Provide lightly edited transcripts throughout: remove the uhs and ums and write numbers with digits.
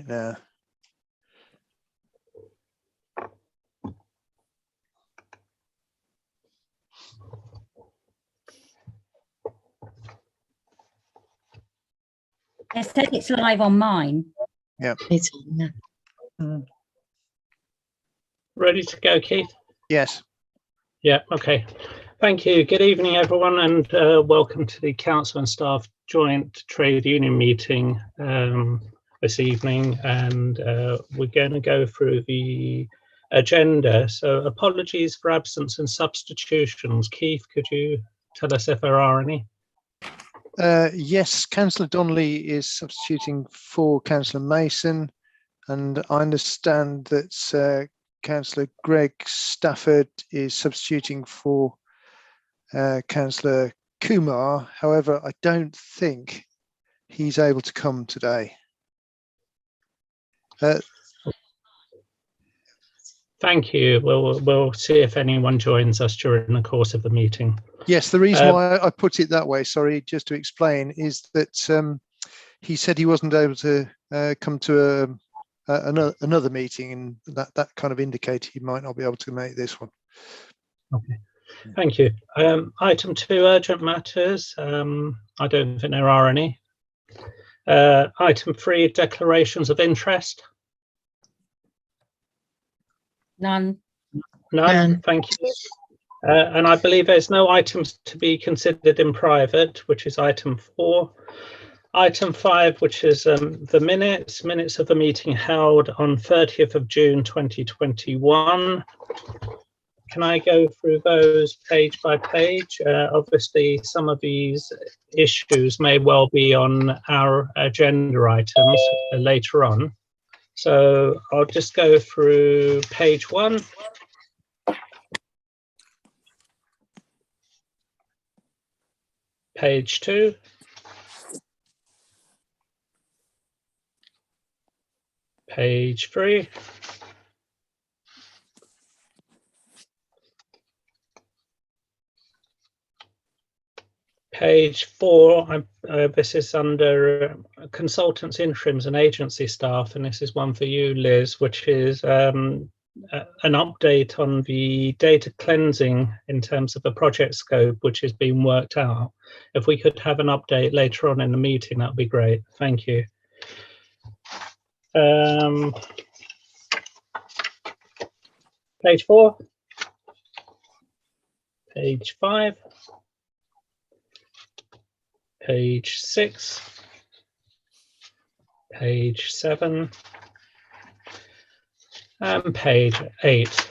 it now. It says it's live on mine. Yeah. It's Ready to go, Keith? Yes. Yeah, okay. Thank you. Good evening, everyone, and welcome to the Council and Staff Joint Trade Union meeting this evening. And we're going to go through the agenda. So apologies for absence and substitutions. Keith, could you tell us if there are any? Yes, Councillor Donnelly is substituting for Councillor Mason, and I understand that Councillor Greg Stafford is substituting for Councillor Kumar. However, I don't think he's able to come today. Thank you. We'll see if anyone joins us during the course of the meeting. Yes, the reason why I put it that way, sorry, just to explain, is that he said he wasn't able to come to another meeting, and that kind of indicated he might not be able to make this one. Okay, thank you. Item 2, urgent matters. I don't think there are any. Item 3, declarations of interest. None. None. Thank you. And I believe there's no items to be considered in private, which is item 4. Item 5, which is the minutes of the meeting held on 30th of June 2021. Can I go through those page by page? Obviously, some of these issues may well be on our agenda items later on. So I'll just go through page 1. Page 2. Page 3. Page 4, this is under consultants, interims and agency staff, and this is one for you, Liz, which is an update on the data cleansing in terms of the project scope, which is being worked out. If we could have an update later on in the meeting, that would be great. Thank you. Page 4. Page 5. Page 6. Page 7. And page 8.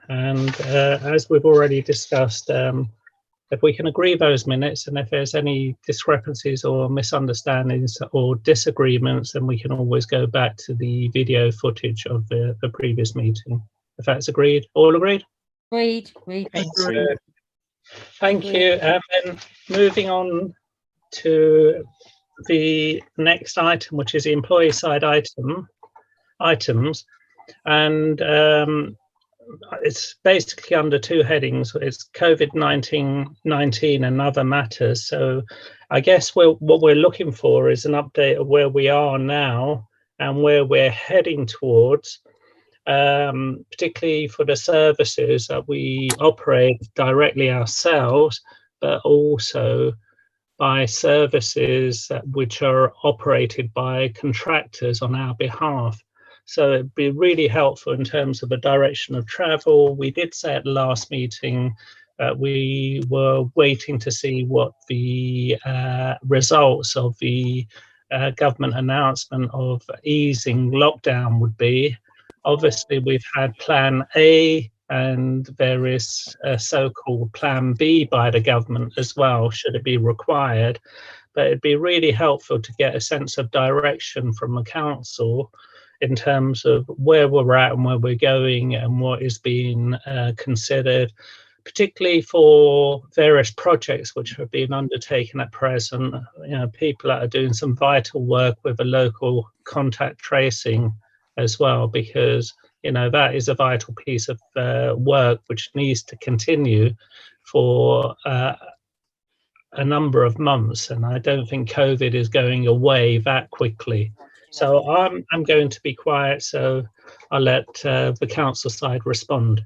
And as we've already discussed, if we can agree those minutes, and if there's any discrepancies or misunderstandings or disagreements, then we can always go back to the video footage of the previous meeting. If that's agreed, all agreed? Agreed. Thank you. And then moving on to the next item, which is the employee side items, and it's basically under 2 headings. It's COVID-19 and other matters. So I guess what we're looking for is an update of where we are now and where we're heading towards, particularly for the services that we operate directly ourselves, but also by services which are operated by contractors on our behalf. So it'd be really helpful in terms of a direction of travel. We did say at the last meeting that we were waiting to see what the results of the government announcement of easing lockdown would be. Obviously, we've had Plan A, and there is a so-called Plan B by the government as well, should it be required. But it'd be really helpful to get a sense of direction from the council in terms of where we're at and where we're going and what is being considered, particularly for various projects which have been undertaken at present. You know, people that are doing some vital work with a local contact tracing as well, because you know that is a vital piece of work which needs to continue for a number of months, and I don't think COVID is going away that quickly. So I'm going to be quiet, so I'll let the council side respond.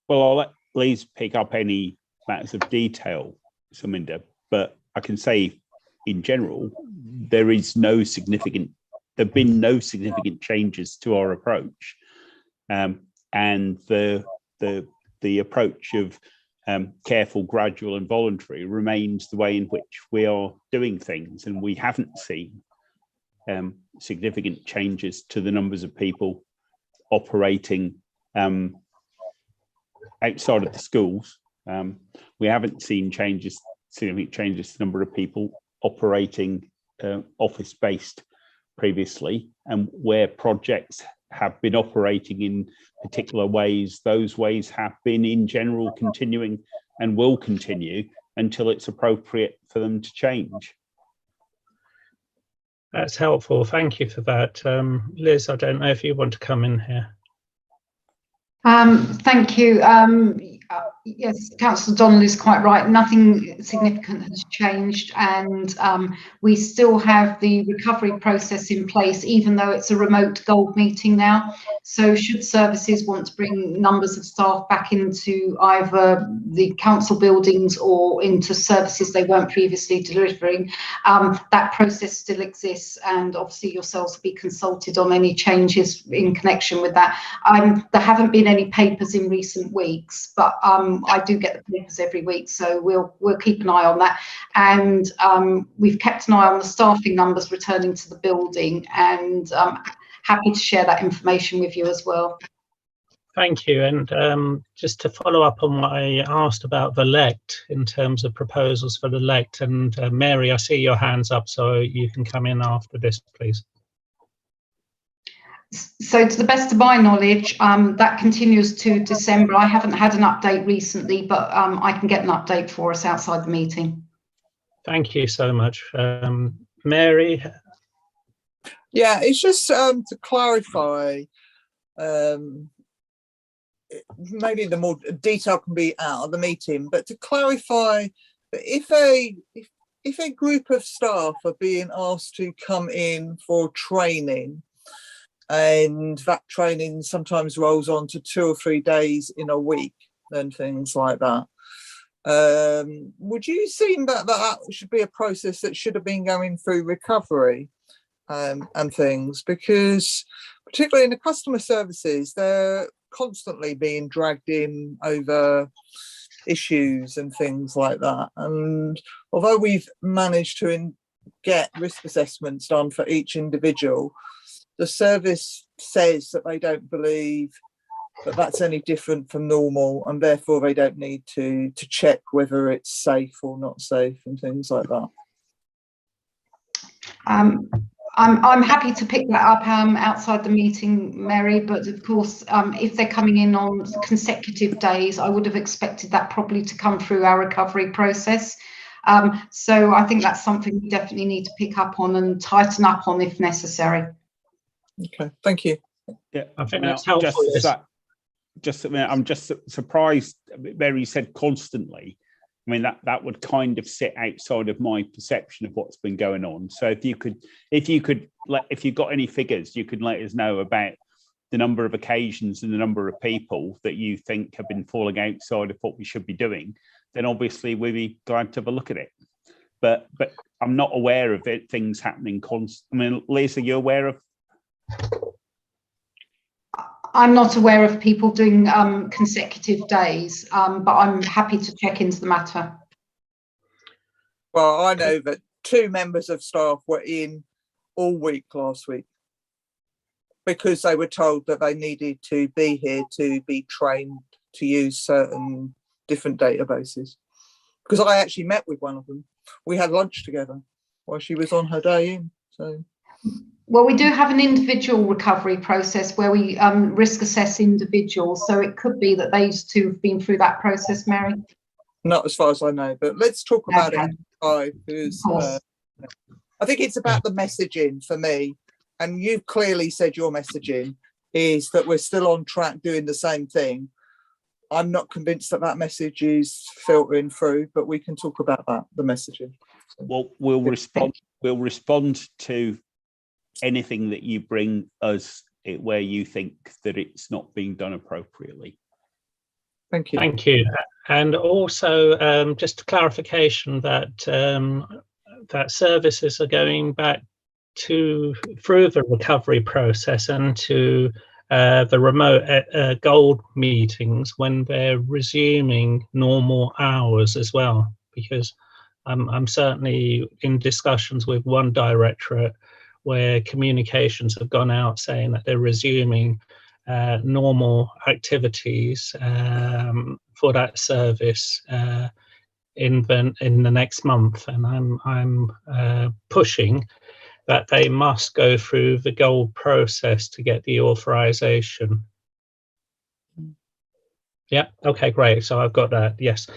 Well, I'll let Liz pick up any matters of detail, Suminder, but I can say in general, there have been no significant changes to our approach. And the approach of careful, gradual and voluntary remains the way in which we are doing things. And we haven't seen significant changes to the numbers of people operating outside of the schools. We haven't seen significant changes to the number of people operating office-based previously, and where projects have been operating in particular ways, those ways have been in general continuing and will continue until it's appropriate for them to change. That's helpful. Thank you for that. Liz, I don't know if you want to come in here. Thank you. Yes, Councillor Donnell is quite right. Nothing significant has changed, and we still have the recovery process in place, even though it's a remote gold meeting now. So should services want to bring numbers of staff back into either the council buildings or into services they weren't previously delivering, that process still exists, and obviously yourselves will be consulted on any changes in connection with that. There haven't been any papers in recent weeks, but I do get the papers every week, so we'll keep an eye on that. And we've kept an eye on the staffing numbers returning to the building, and happy to share that information with you as well. Thank you. And just to follow up on what I asked about the LECT in terms of proposals for the LECT, and Mary, I see your hands up, so you can come in after this, please. So to the best of my knowledge, that continues to December. I haven't had an update recently, but I can get an update for us outside the meeting. Thank you so much. Mary? Yeah, it's just to clarify, maybe the more detail can be out of the meeting, but to clarify that if a group of staff are being asked to come in for training, and that training sometimes rolls on to 2 or 3 days in a week and things like that, would you see that should be a process that should have been going through recovery and things? Because particularly in the customer services, they're constantly being dragged in over issues and things like that. And although we've managed to get risk assessments done for each individual, the service says that they don't believe that that's any different from normal, and therefore they don't need to check whether it's safe or not safe and things like that. I'm happy to pick that up outside the meeting, Mary, but of course, if they're coming in on consecutive days, I would have expected that probably to come through our recovery process. So I think that's something we definitely need to pick up on and tighten up on if necessary. Okay, thank you. Yeah, I think that's helpful. I'm just surprised Mary said constantly. I mean, that would kind of sit outside of my perception of what's been going on. So if you've got any figures, you could let us know about the number of occasions and the number of people that you think have been falling outside of what we should be doing, then obviously we'd be glad to have a look at it. But I'm not aware of it, things happening constantly. I mean, Liz, are you aware of? I'm not aware of people doing consecutive days, but I'm happy to check into the matter. Well, I know that 2 members of staff were in all week last week because they were told that they needed to be here to be trained to use certain different databases. Because I actually met with one of them. We had lunch together while she was on her day in. So. Well, we do have an individual recovery process where we risk assess individuals. So it could be that these 2 have been through that process, Mary. Not as far as I know, but let's talk about it. Because I think it's about the messaging for me. And you've clearly said your messaging is that we're still on track doing the same thing. I'm not convinced that message is filtering through, but we can talk about that, the messaging. Well, we'll respond. We'll respond to anything that you bring us where you think that it's not being done appropriately. Thank you. Thank you. And also, just a clarification that that services are going back through the recovery process and to the remote gold meetings when they're resuming normal hours as well, because I'm certainly in discussions with one directorate where communications have gone out saying that they're resuming normal activities for that service in the next month, and I'm pushing that they must go through the gold process to get the authorization. Yeah, okay, great. So I've got that, yes.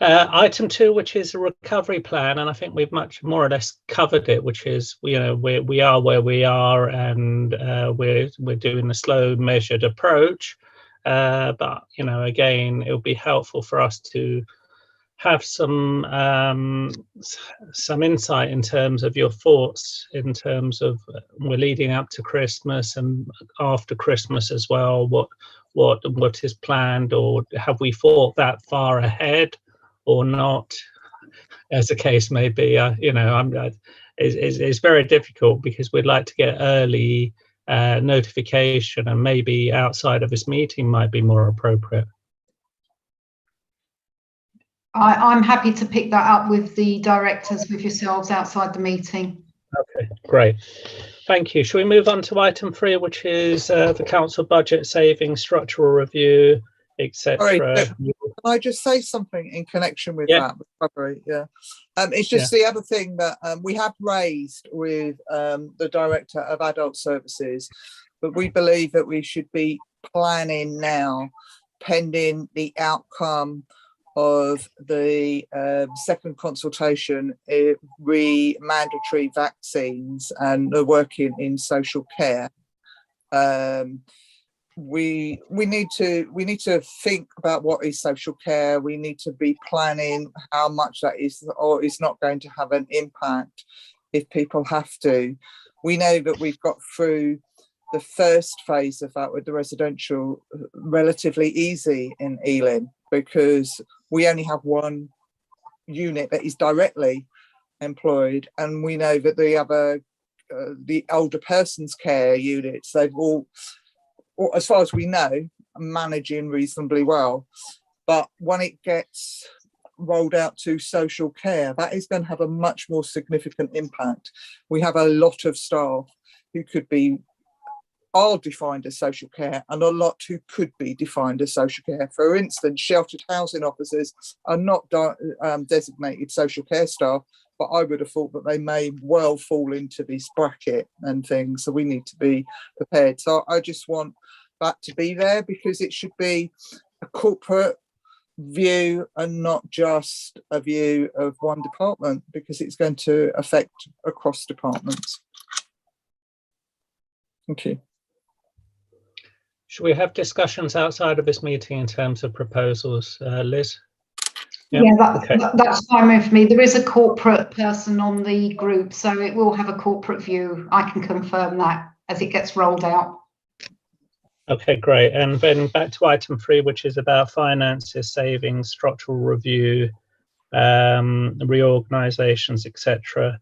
Item 2, which is a recovery plan, and I think we've much more or less covered it, which is, you know, we are where we are, and we're doing a slow, measured approach. But, you know, again, it would be helpful for us to have some insight in terms of your thoughts in terms of we're leading up to Christmas and after Christmas as well. What is planned, or have we thought that far ahead or not, as the case may be? You know, it's very difficult because we'd like to get early notification, and maybe outside of this meeting might be more appropriate. I'm happy to pick that up with the directors, with yourselves outside the meeting. Okay, great. Thank you. Shall we move on to item 3, which is the council budget savings, structural review, etc. Can I just say something in connection with Yeah. that recovery? Yeah. It's just the other thing that we have raised with the Director of Adult Services, but we believe that we should be planning now, pending the outcome of the second consultation, mandatory vaccines and the working in social care. We need to think about what is social care. We need to be planning how much that is or is not going to have an impact if people have to. We know that we've got through the first phase of that with the residential relatively easy in Ealing, because we only have one unit that is directly employed, and we know that the other, the older persons care units, they've all, as far as we know, managing reasonably well. But when it gets rolled out to social care, that is going to have a much more significant impact. We have a lot of staff who are defined as social care, and a lot who could be defined as social care. For instance, sheltered housing officers are not designated social care staff, but I would have thought that they may well fall into this bracket and things, so we need to be prepared. So I just want that to be there, because it should be a corporate view and not just a view of one department, because it's going to affect across departments. Thank you. Should we have discussions outside of this meeting in terms of proposals, Liz? Yeah, that's fine with me. There is a corporate person on the group, so it will have a corporate view. I can confirm that as it gets rolled out. Okay, great. And then back to item 3, which is about finances, savings, structural review, reorganisations, etc.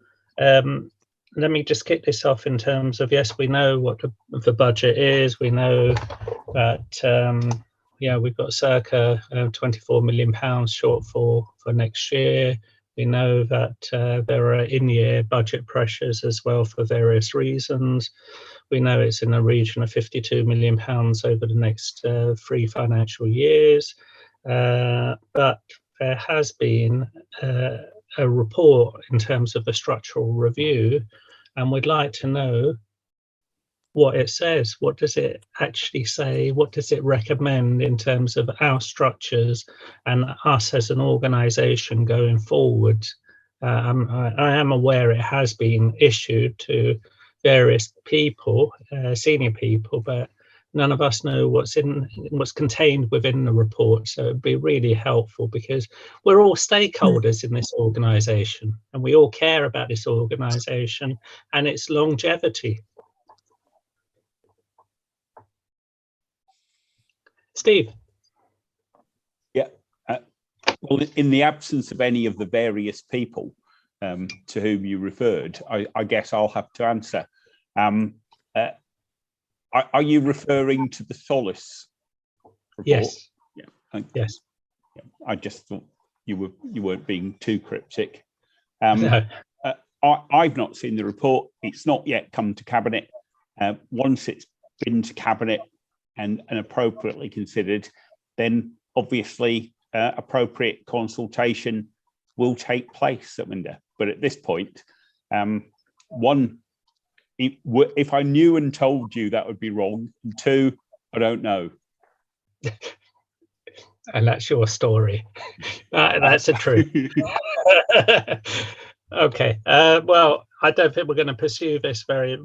Let me just kick this off in terms of, yes, we know what the budget is. We know that, yeah, we've got circa £24 million shortfall for next year. We know that there are in-year budget pressures as well for various reasons. We know it's in the region of £52 million over the next 3 financial years. But there has been a report in terms of the structural review, and we'd like to know what it says. What does it actually say? What does it recommend in terms of our structures and us as an organisation going forward? I am aware it has been issued to various people, senior people, but none of us know what's contained within the report. So it'd be really helpful, because we're all stakeholders in this organisation, and we all care about this organisation and its longevity. Steve. Yeah. Well, in the absence of any of the various people to whom you referred, I guess I'll have to answer. Are you referring to the Solace report? Yes. Yeah. Yes. Yeah. I just thought you weren't being too cryptic. No. I've not seen the report. It's not yet come to Cabinet. Once it's been to Cabinet and appropriately considered, then obviously appropriate consultation will take place at Windsor. But at this point, one, if I knew and told you, that would be wrong. And two, I don't know. And that's your story. That's the truth. Okay. Well, I don't think we're going to pursue this very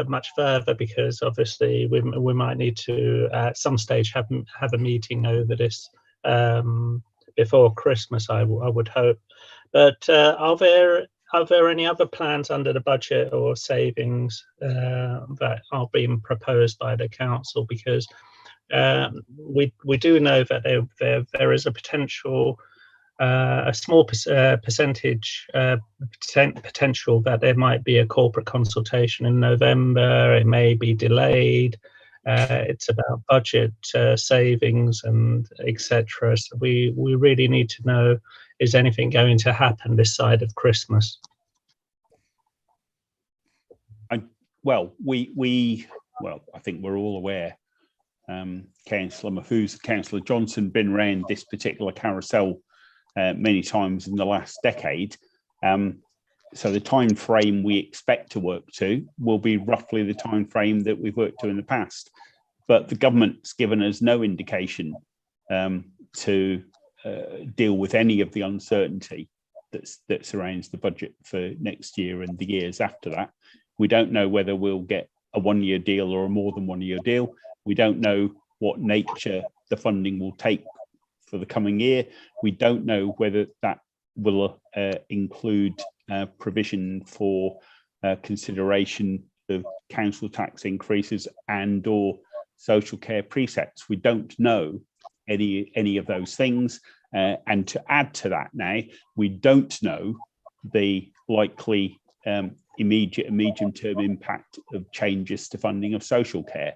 much further, because obviously we might need to at some stage have a meeting over this before Christmas, I would hope. But are there any other plans under the budget or savings that are being proposed by the council? Because we do know that there is a potential, a small percentage potential that there might be a corporate consultation in November. It may be delayed. It's about budget savings and etc. So we really need to know, is anything going to happen this side of Christmas? Well, I think we're all aware. Councillor Mahfouz, Councillor Johnson been around this particular carousel many times in the last decade. So the time frame we expect to work to will be roughly the time frame that we've worked to in the past. But the government's given us no indication to deal with any of the uncertainty that surrounds the budget for next year and the years after that. We don't know whether we'll get a one-year deal or a more than one-year deal. We don't know what nature the funding will take for the coming year. We don't know whether that will include provision for consideration of council tax increases and or social care presets. We don't know any of those things. And to add to that now, we don't know the likely immediate and medium-term impact of changes to funding of social care.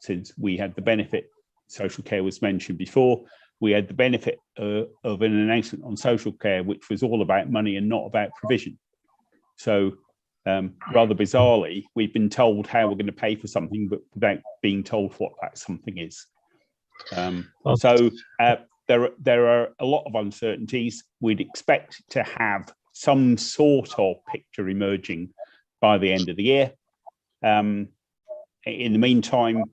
Since we had the benefit, social care was mentioned before, we had the benefit of an announcement on social care, which was all about money and not about provision. So rather bizarrely, we've been told how we're going to pay for something, but without being told what that something is. So there are a lot of uncertainties. We'd expect to have some sort of picture emerging by the end of the year. In the meantime,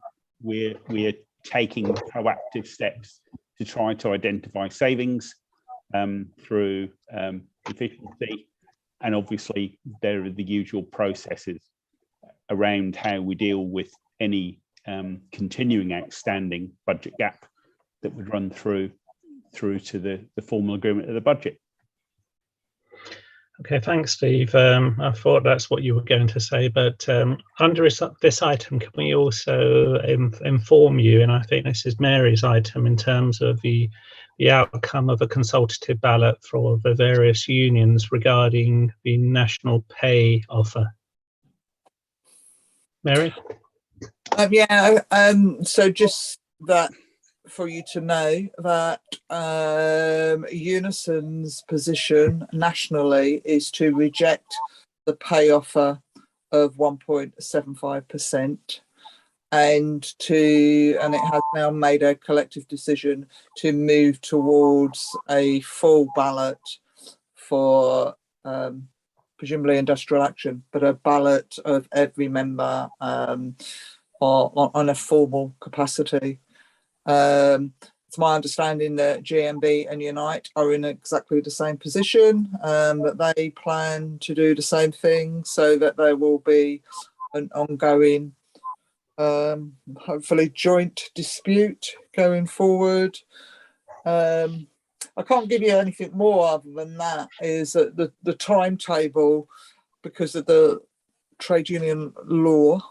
we're taking proactive steps to try to identify savings through efficiency. And obviously, there are the usual processes around how we deal with any continuing outstanding budget gap that would run through to the formal agreement of the budget. Okay, thanks, Steve. I thought that's what you were going to say, but under this item, can we also inform you, and I think this is Mary's item, in terms of the outcome of a consultative ballot for the various unions regarding the national pay offer? Mary? So just that for you to know that Unison's position nationally is to reject the pay offer of 1.75%, and it has now made a collective decision to move towards a full ballot for presumably industrial action, but a ballot of every member on a formal capacity. It's my understanding that GMB and Unite are in exactly the same position, that they plan to do the same thing, so that there will be an ongoing hopefully joint dispute going forward. I can't give you anything more other than that, is that the timetable, because of the trade union law,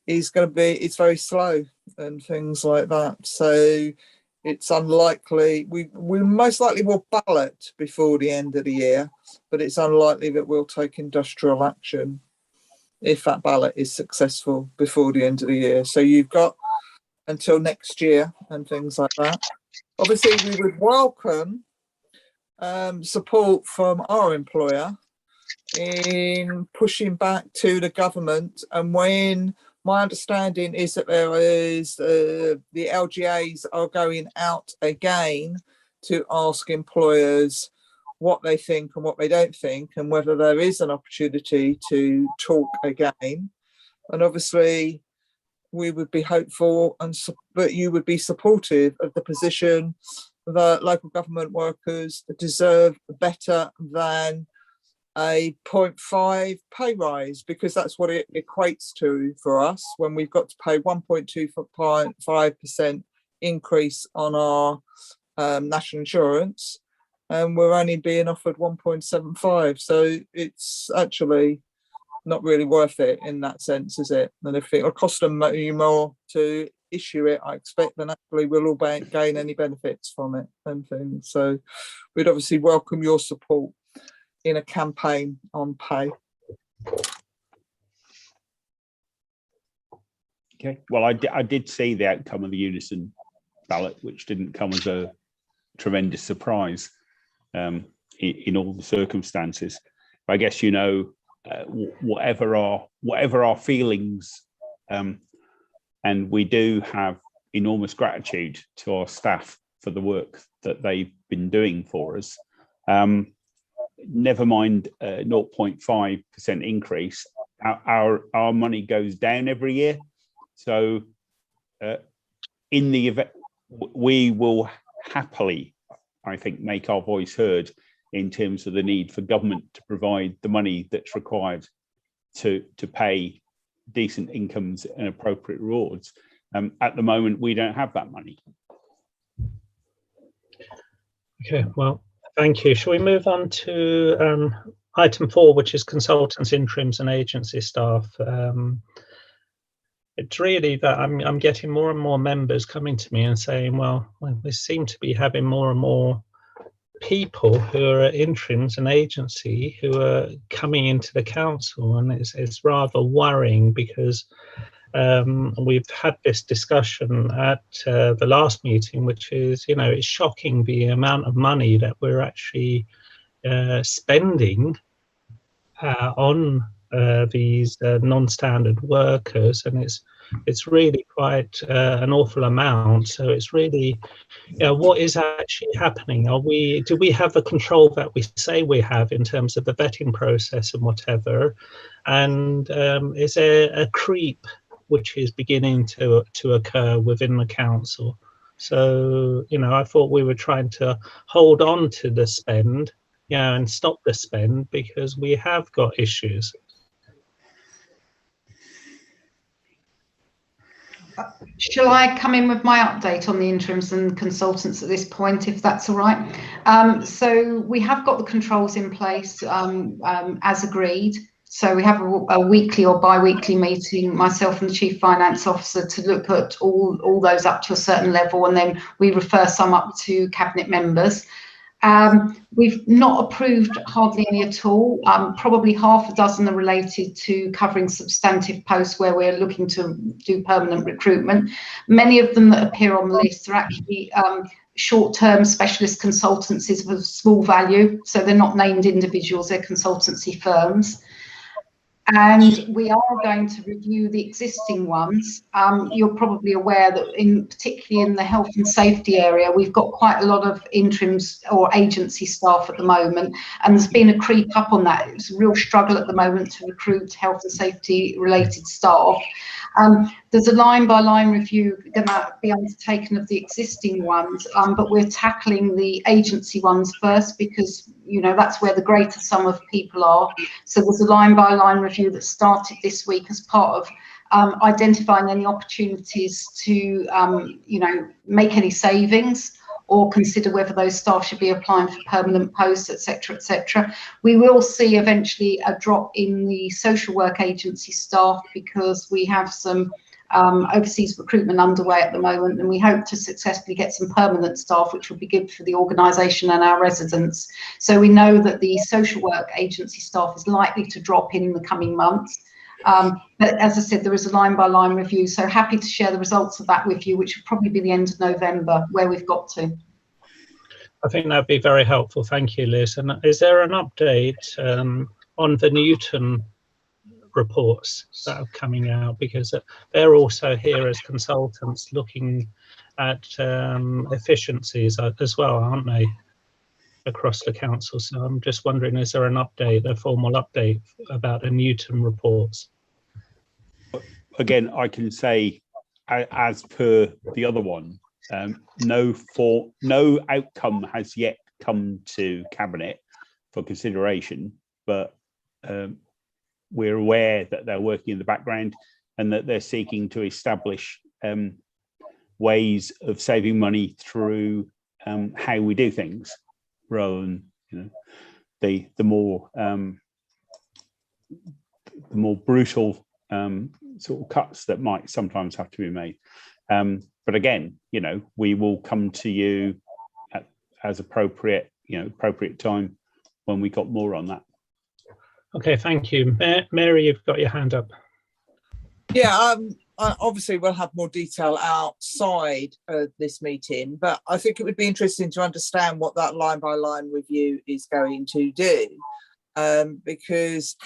is going to be, it's very slow and things like that. So it's unlikely, we most likely will ballot before the end of the year, but it's unlikely that we'll take industrial action if that ballot is successful before the end of the year. So you've got until next year and things like that. Obviously, we would welcome support from our employer in pushing back to the government. And when my understanding is that there is the LGAs are going out again to ask employers what they think and what they don't think, and whether there is an opportunity to talk again. And obviously, we would be hopeful and that you would be supportive of the position that local government workers deserve better than a 0.5 pay rise, because that's what it equates to for us when we've got to pay 1.25% increase on our national insurance, and we're only being offered 1.75. So it's actually not really worth it in that sense, is it? And if it'll cost them more to issue it, I expect then actually we'll all gain any benefits from it and things. So we'd obviously welcome your support in a campaign on pay. Okay, well, I did see the outcome of the Unison ballot, which didn't come as a tremendous surprise in all the circumstances. But I guess, you know, whatever our feelings, and we do have enormous gratitude to our staff for the work that they've been doing for us. Never mind 0.5% increase, our money goes down every year. So in the event, we will happily, I think, make our voice heard in terms of the need for government to provide the money that's required to pay decent incomes and appropriate rewards. At the moment, we don't have that money. Okay, well, thank you. Shall we move on to item 4, which is consultants, interims and agency staff? It's really that I'm getting more and more members coming to me and saying, well, we seem to be having more and more people who are interims and agency who are coming into the council, and it's rather worrying because we've had this discussion at the last meeting, which is, you know, it's shocking the amount of money that we're actually spending on these non-standard workers, and it's really quite an awful amount. So it's really, you know, what is actually happening? Do we have the control that we say we have in terms of the vetting process and whatever? And is there a creep which is beginning to occur within the council? So, you know, I thought we were trying to hold on to the spend, you know, and stop the spend, because we have got issues. Shall I come in with my update on the interims and consultants at this point, if that's all right? So we have got the controls in place as agreed. So we have a weekly or bi-weekly meeting, myself and the Chief Finance Officer, to look at all those up to a certain level, and then we refer some up to Cabinet members. We've not approved hardly any at all. Probably half a dozen are related to covering substantive posts where we're looking to do permanent recruitment. Many of them that appear on the list are actually short-term specialist consultancies of small value, so they're not named individuals, they're consultancy firms. And we are going to review the existing ones. You're probably aware that particularly in the health and safety area, we've got quite a lot of interims or agency staff at the moment, and there's been a creep up on that. It's a real struggle at the moment to recruit health and safety related staff. There's a line-by-line review going to be undertaken of the existing ones, but we're tackling the agency ones first because, you know, that's where the greater sum of people are. So there's a line-by-line review that started this week as part of identifying any opportunities to, you know, make any savings, or consider whether those staff should be applying for permanent posts, etc., etc. We will see eventually a drop in the social work agency staff, because we have some overseas recruitment underway at the moment, and we hope to successfully get some permanent staff, which will be good for the organisation and our residents. So we know that the social work agency staff is likely to drop in the coming months. But as I said, there is a line-by-line review, so happy to share the results of that with you, which will probably be the end of November, where we've got to. I think that'd be very helpful. Thank you, Liz. And is there an update on the Newton reports that are coming out? Because they're also here as consultants looking at efficiencies as well, aren't they, across the council? So I'm just wondering, is there an update, a formal update about the Newton reports? Again, I can say, as per the other one, no outcome has yet come to Cabinet for consideration, but we're aware that they're working in the background and that they're seeking to establish ways of saving money through how we do things, rather than, you know, the more brutal sort of cuts that might sometimes have to be made. But again, you know, we will come to you as appropriate, you know, appropriate time when we got more on that. Okay, thank you. Mary, you've got your hand up. Yeah, obviously we'll have more detail outside this meeting, but I think it would be interesting to understand what that line-by-line review is going to do, because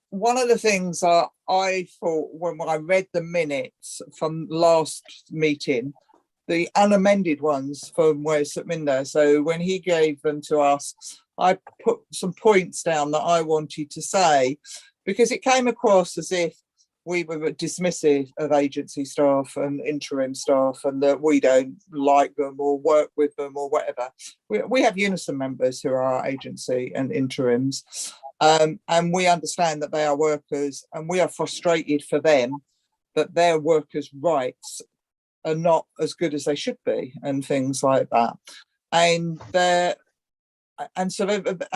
one of the things I thought when I read the minutes from last meeting, the unamended ones from Wes Minder, so when he gave them to us, I put some points down that I wanted to say, because it came across as if we were dismissive of agency staff and interim staff, and that we don't like them or work with them or whatever. We have Unison members who are our agency and interims, and we understand that they are workers, and we are frustrated for them that their workers' rights are not as good as they should be, and things like that. And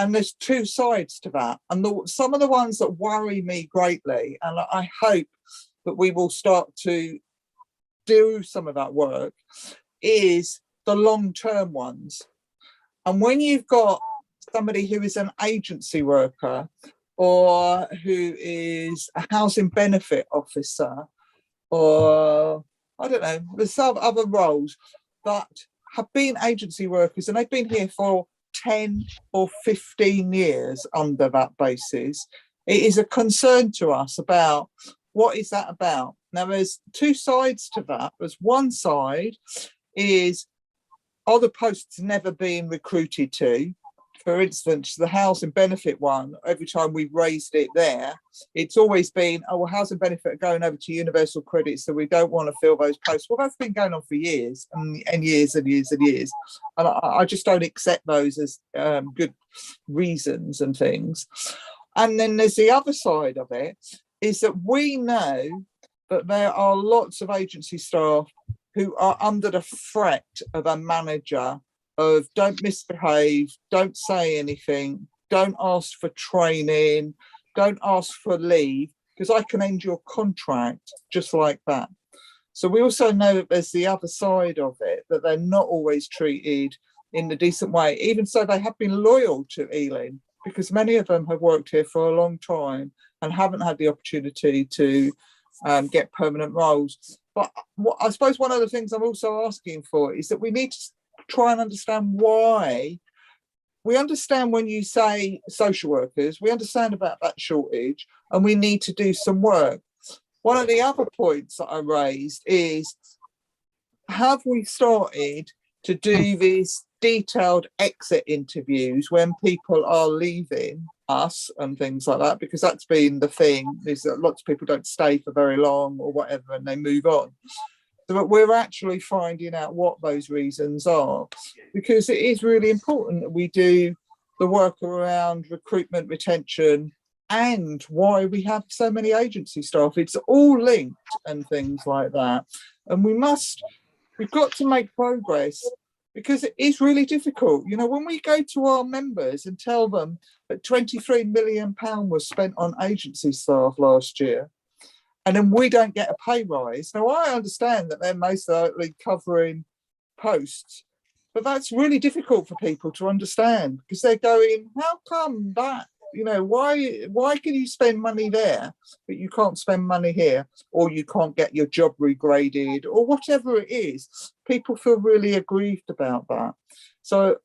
there's two sides to that, and some of the ones that worry me greatly, and I hope that we will start to do some of that work, is the long-term ones. And when you've got somebody who is an agency worker, or who is a housing benefit officer, or I don't know, there's some other roles that have been agency workers and they've been here for 10 or 15 years under that basis, it is a concern to us about what is that about. Now, there's two sides to that. There's one side is, are the posts never being recruited to? For instance, the housing benefit one, every time we've raised it there, it's always been, oh, well, housing benefit are going over to universal credit, so we don't want to fill those posts. Well, that's been going on for years and years and years and years. And I just don't accept those as good reasons and things. And then there's the other side of it, is that we know that there are lots of agency staff who are under the threat of a manager of don't misbehave, don't say anything, don't ask for training, don't ask for leave, because I can end your contract just like that. So we also know that there's the other side of it, that they're not always treated in a decent way. Even so, they have been loyal to Ealing, because many of them have worked here for a long time and haven't had the opportunity to get permanent roles. But I suppose one of the things I'm also asking for is that we need to try and understand why. We understand when you say social workers, we understand about that shortage, and we need to do some work. One of the other points that I raised is, have we started to do these detailed exit interviews when people are leaving us and things like that? Because that's been the thing, is that lots of people don't stay for very long or whatever, and they move on. But we're actually finding out what those reasons are, because it is really important that we do the work around recruitment, retention, and why we have so many agency staff. It's all linked and things like that. And we've got to make progress, because it is really difficult. You know, when we go to our members and tell them that £23 million was spent on agency staff last year, and then we don't get a pay rise. Now, I understand that they're most likely covering posts, but that's really difficult for people to understand, because they're going, how come that? You know, why can you spend money there, but you can't spend money here, or you can't get your job regraded, or whatever it is? People feel really aggrieved about that. So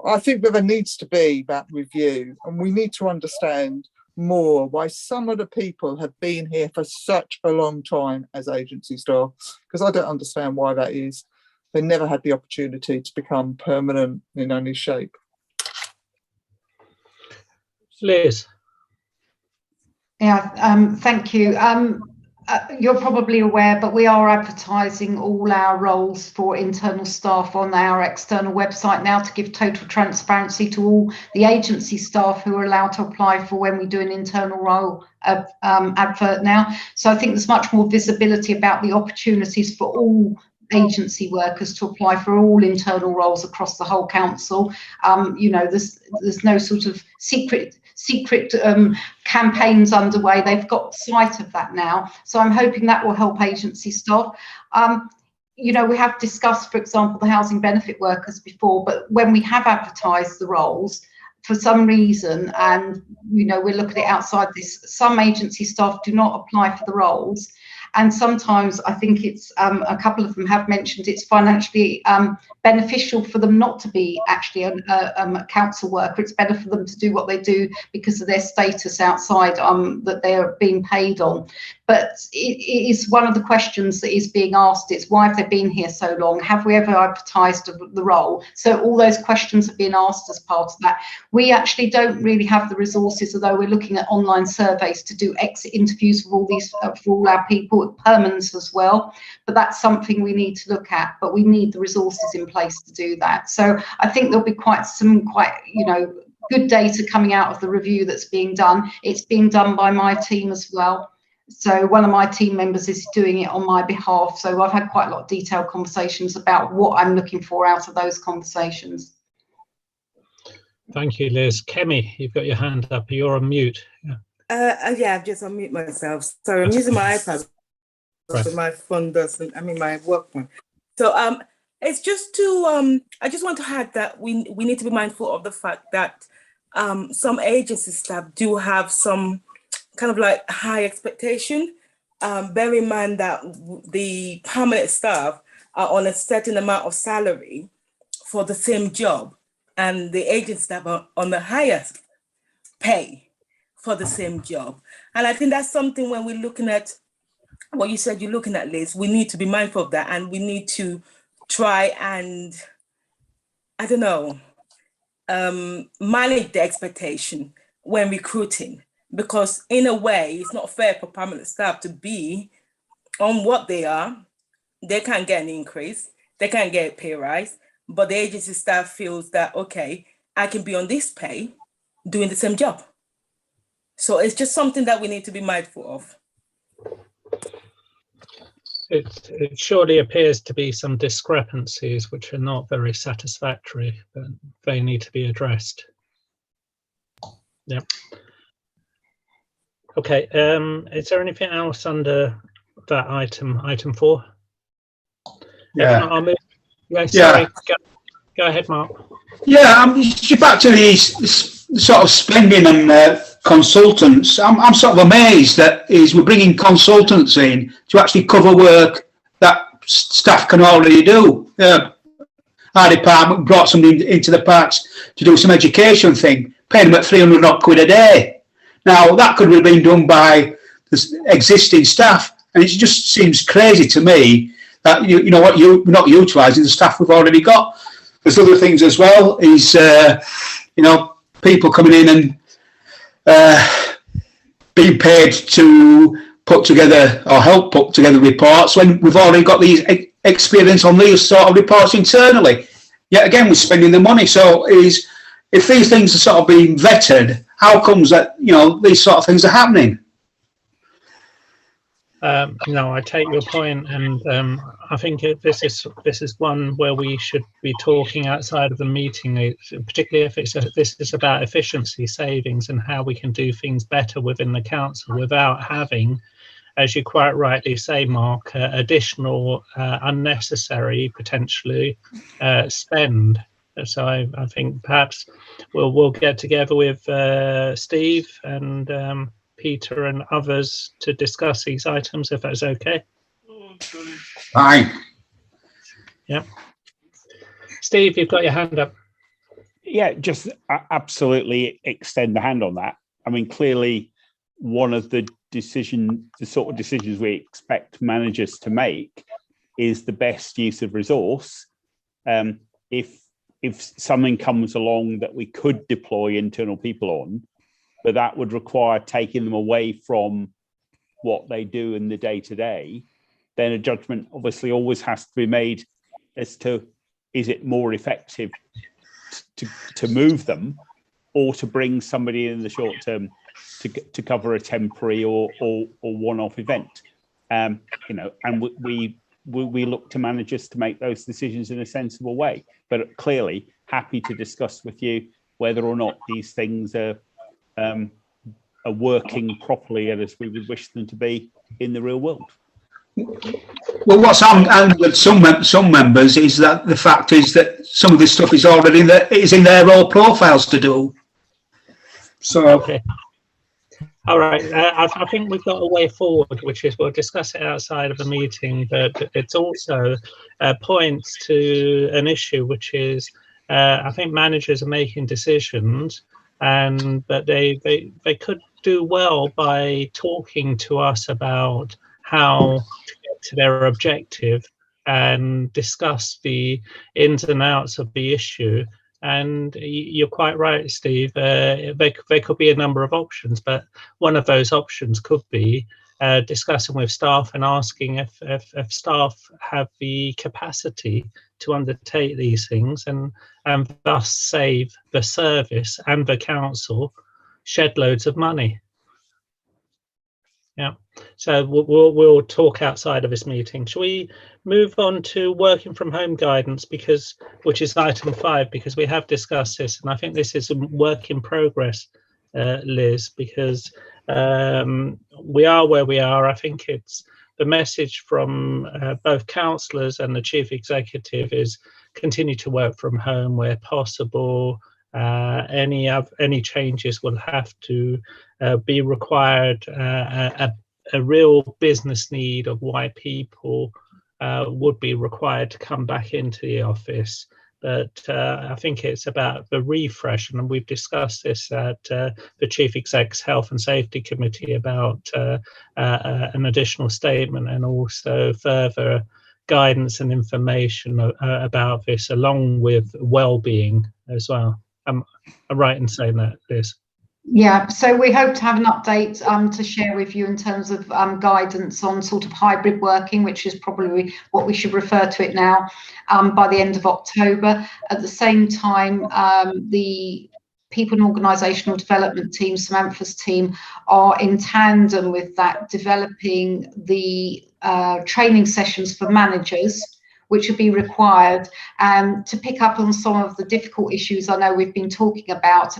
I think that there needs to be that review, and we need to understand more why some of the people have been here for such a long time as agency staff, because I don't understand why that is. They never had the opportunity to become permanent in any shape. Liz. Yeah, thank you. You're probably aware, but we are advertising all our roles for internal staff on our external website now, to give total transparency to all the agency staff who are allowed to apply for when we do an internal role advert now. So I think there's much more visibility about the opportunities for all agency workers to apply for all internal roles across the whole council. You know, there's no sort of secret campaigns underway. They've got sight of that now, so I'm hoping that will help agency staff. You know, we have discussed, for example, the housing benefit workers before, but when we have advertised the roles, for some reason, and you know, we're looking at outside this, some agency staff do not apply for the roles. And sometimes I think it's a couple of them have mentioned it's financially beneficial for them not to be actually a council worker. It's better for them to do what they do because of their status outside that they're being paid on. But it is one of the questions that is being asked. It's why have they been here so long? Have we ever advertised the role? So all those questions have been asked as part of that. We actually don't really have the resources, although we're looking at online surveys to do exit interviews for all these for all our people, permanents as well. But that's something we need to look at. But we need the resources in place to do that. So I think there'll be quite you know, good data coming out of the review that's being done. It's being done by my team as well. So one of my team members is doing it on my behalf. So I've had quite a lot of detailed conversations about what I'm looking for out of those conversations. Thank you, Liz. Kemi, you've got your hand up. You're on mute. Yeah, I've just unmuted myself. Sorry, I'm using my iPad. Right. So my phone doesn't, I mean, my work one. So it's just to, I just want to add that we need to be mindful of the fact that some agency staff do have some kind of like high expectation. Bear in mind that the permanent staff are on a certain amount of salary for the same job, and the agency staff are on the highest pay for the same job. And I think that's something when we're looking at what you said you're looking at, Liz, we need to be mindful of that, and we need to try and, I don't know, manage the expectation when recruiting. Because in a way, it's not fair for permanent staff to be on what they are. They can't get an increase. They can't get a pay rise. But the agency staff feels that, okay, I can be on this pay doing the same job. So it's just something that we need to be mindful of. It surely appears to be some discrepancies which are not very satisfactory, but they need to be addressed. Yep. Okay, is there anything else under that item 4? Yeah. I'll move. Yeah, sorry. Yeah. Go ahead, Mark. Yeah, back to these sort of spending on consultants. I'm sort of amazed that we're bringing consultants in to actually cover work that staff can already do. Our department brought somebody into the parks to do some education thing, paying them at £300 a day. Now, that could have been done by the existing staff, and it just seems crazy to me that you're not utilising the staff we've already got. There's other things as well, is people coming in and being paid to put together or help put together reports when we've already got these experience on these sort of reports internally. Yet again, we're spending the money. So if these things are sort of being vetted how comes that, you know, these sort of things are happening? No, I take your point, and I think this is one where we should be talking outside of the meeting, particularly if this is about efficiency savings and how we can do things better within the council without having, as you quite rightly say, Mark, additional unnecessary potentially spend. So I think perhaps we'll get together with Steve and Peter and others to discuss these items, if that's okay. Fine. Yeah. Steve, you've got your hand up. Yeah, just absolutely extend the hand on that. I mean, clearly, one of the sort of decisions we expect managers to make is the best use of resource. If something comes along that we could deploy internal people on, but that would require taking them away from what they do in the day-to-day, then a judgment obviously always has to be made as to, is it more effective to move them or to bring somebody in the short term to cover a temporary or one-off event? You know, and we look to managers to make those decisions in a sensible way, but clearly happy to discuss with you whether or not these things are working properly and as we would wish them to be in the real world. Well, what's happened with some members is that the fact is that some of this stuff is already in their role profiles to do. So. Okay. All right. I think we've got a way forward, which is we'll discuss it outside of the meeting, but it's also points to an issue, which is I think managers are making decisions, but they could do well by talking to us about how to get to their objective and discuss the ins and outs of the issue. And you're quite right, Steve. There could be a number of options, but one of those options could be discussing with staff and asking if staff have the capacity to undertake these things and thus save the service and the council shed loads of money. Yeah, so we'll talk outside of this meeting. Shall we move on to working from home guidance, which is item 5, because we have discussed this, and I think this is a work in progress, Liz, because we are where we are. I think it's the message from both councillors and the chief executive is continue to work from home where possible. Any changes will have to be required a real business need of why people would be required to come back into the office. But I think it's about the refresh, and we've discussed this at the Chief Exec's Health and Safety Committee about an additional statement and also further guidance and information about this, along with well-being as well. I'm right in saying that, Liz? Yeah, so we hope to have an update to share with you in terms of guidance on sort of hybrid working, which is probably what we should refer to it now, by the end of October. At the same time, the People and Organisational Development team, Samantha's team, are in tandem with that developing the training sessions for managers, which would be required to pick up on some of the difficult issues I know we've been talking about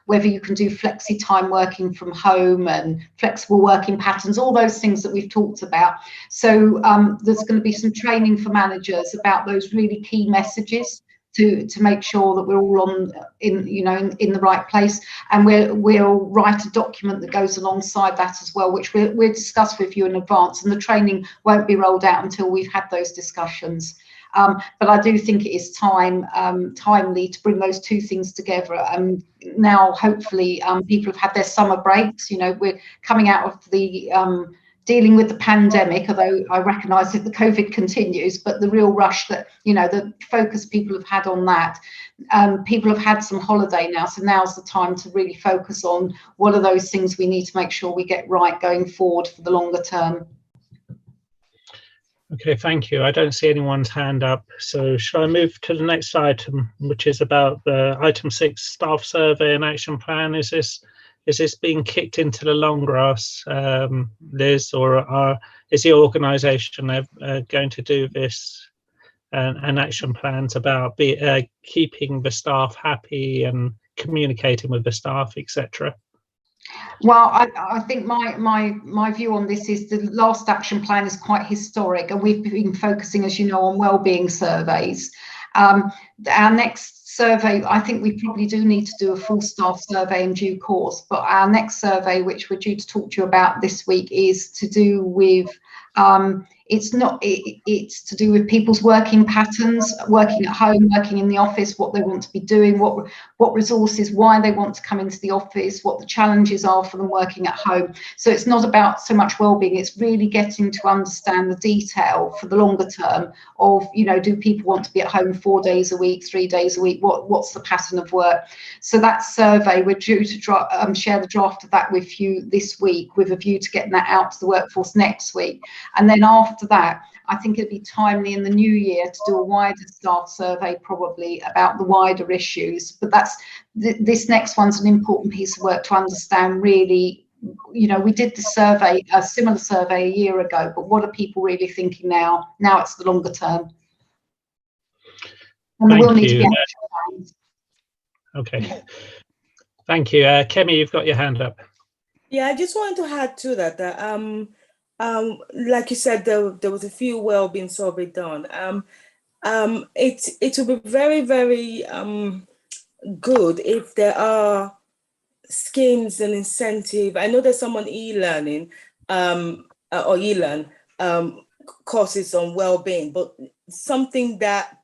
whether you can do flexi time working from home and flexible working patterns, all those things that we've talked about. So there's going to be some training for managers about those really key messages to make sure that we're all in the right place, and we'll write a document that goes alongside that as well, which we'll discuss with you in advance, and the training won't be rolled out until we've had those discussions. But I do think it is timely to bring those two things together. And now, hopefully, people have had their summer breaks. You know, we're coming out of the dealing with the pandemic, although I recognise that the COVID continues, but the real rush that, you know, the focus people have had on that. People have had some holiday now, so now's the time to really focus on what are those things we need to make sure we get right going forward for the longer term. Okay, thank you. I don't see anyone's hand up. So shall I move to the next item, which is about the item 6 staff survey and action plan? Is this being kicked into the long grass, Liz, or is the organisation going to do this and action plans about keeping the staff happy and communicating with the staff, etc.? Well, I think my view on this is the last action plan is quite historic, and we've been focusing, as you know, on wellbeing surveys. Our next survey, I think we probably do need to do a full staff survey in due course, but our next survey, which we're due to talk to you about this week, is to do with it's to do with people's working patterns, working at home, working in the office, what they want to be doing, what resources, why they want to come into the office, what the challenges are for them working at home. So it's not about so much well-being, it's really getting to understand the detail for the longer term of, you know, do people want to be at home 4 days a week, 3 days a week, what's the pattern of work? So that survey, we're due to share the draft of that with you this week, with a view to getting that out to the workforce next week. And then after that, I think it'd be timely in the new year to do a wider staff survey, probably about the wider issues. But that's this next one's an important piece of work to understand, really. You know, we did the survey, a similar survey a year ago, but what are people really thinking now? Now it's the longer term. And there will need to be action plans. Okay. Thank you. Kemi, you've got your hand up. Yeah, I just wanted to add to that, like you said, there was a few well-being survey done. It will be very, very good if there are schemes and incentive. I know there's some on e-learning or e-learn courses on well-being, but something that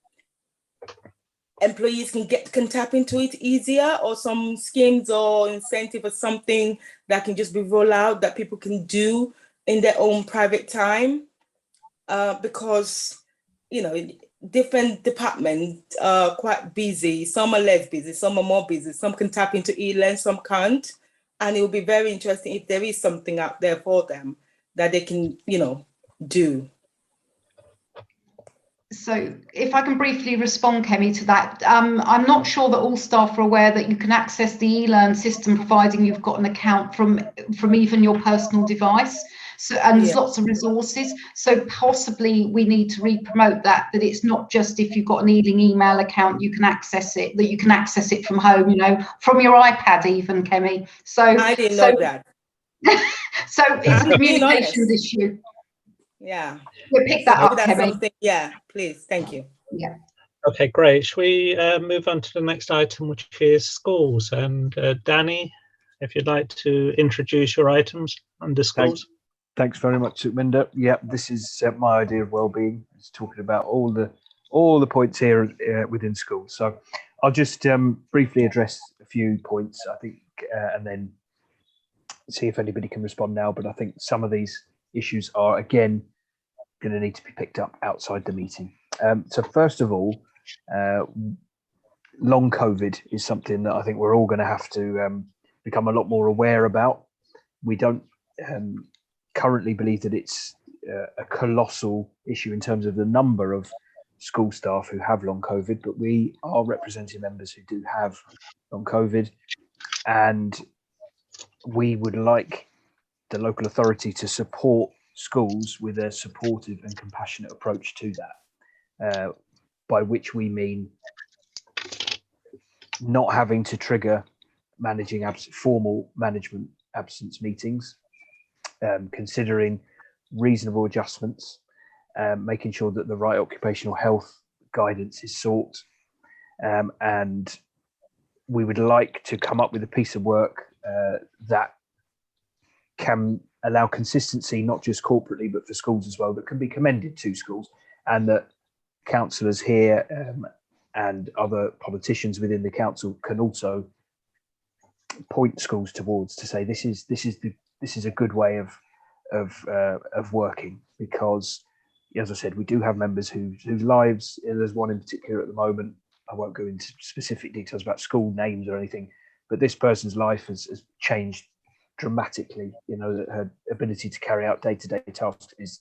employees can tap into it easier, or some schemes or incentive or something that can just be rolled out that people can do in their own private time, because, you know, different departments are quite busy. Some are less busy, some are more busy. Some can tap into e-learn, some can't. And it will be very interesting if there is something out there for them that they can, you know, do. So if I can briefly respond, Kemi, to that, I'm not sure that all staff are aware that you can access the e-learn system, providing you've got an account from even your personal device. So, and there's lots of resources. So possibly we need to re-promote that it's not just if you've got an email account, you can access it, that you can access it from home, you know, from your iPad even, Kemi. So I didn't know that. So it's a communications issue. Yeah. We'll pick that up, Kemi. Yeah, please. Thank you. Yeah. Okay, great. Shall we move on to the next item, which is schools? And Danny, if you'd like to introduce your items under schools. Thanks very much, Sukminder. Yeah, this is my idea of well-being. It's talking about all the points here within schools. So I'll just briefly address a few points, I think, and then see if anybody can respond now. But I think some of these issues are, again, going to need to be picked up outside the meeting. So first of all, long COVID is something that I think we're all going to have to become a lot more aware about. We don't currently believe that it's a colossal issue in terms of the number of school staff who have long COVID, but we are representing members who do have long COVID, and we would like the local authority to support schools with a supportive and compassionate approach to that, by which we mean not having to trigger managing formal management absence meetings, considering reasonable adjustments, making sure that the right occupational health guidance is sought, and we would like to come up with a piece of work that can allow consistency, not just corporately, but for schools as well, that can be commended to schools, and that councillors here and other politicians within the council can also point schools towards, to say this is a good way of working, because, as I said, we do have members whose lives, there's one in particular at the moment, I won't go into specific details about school names or anything, but this person's life has changed dramatically. You know, that her ability to carry out day-to-day tasks is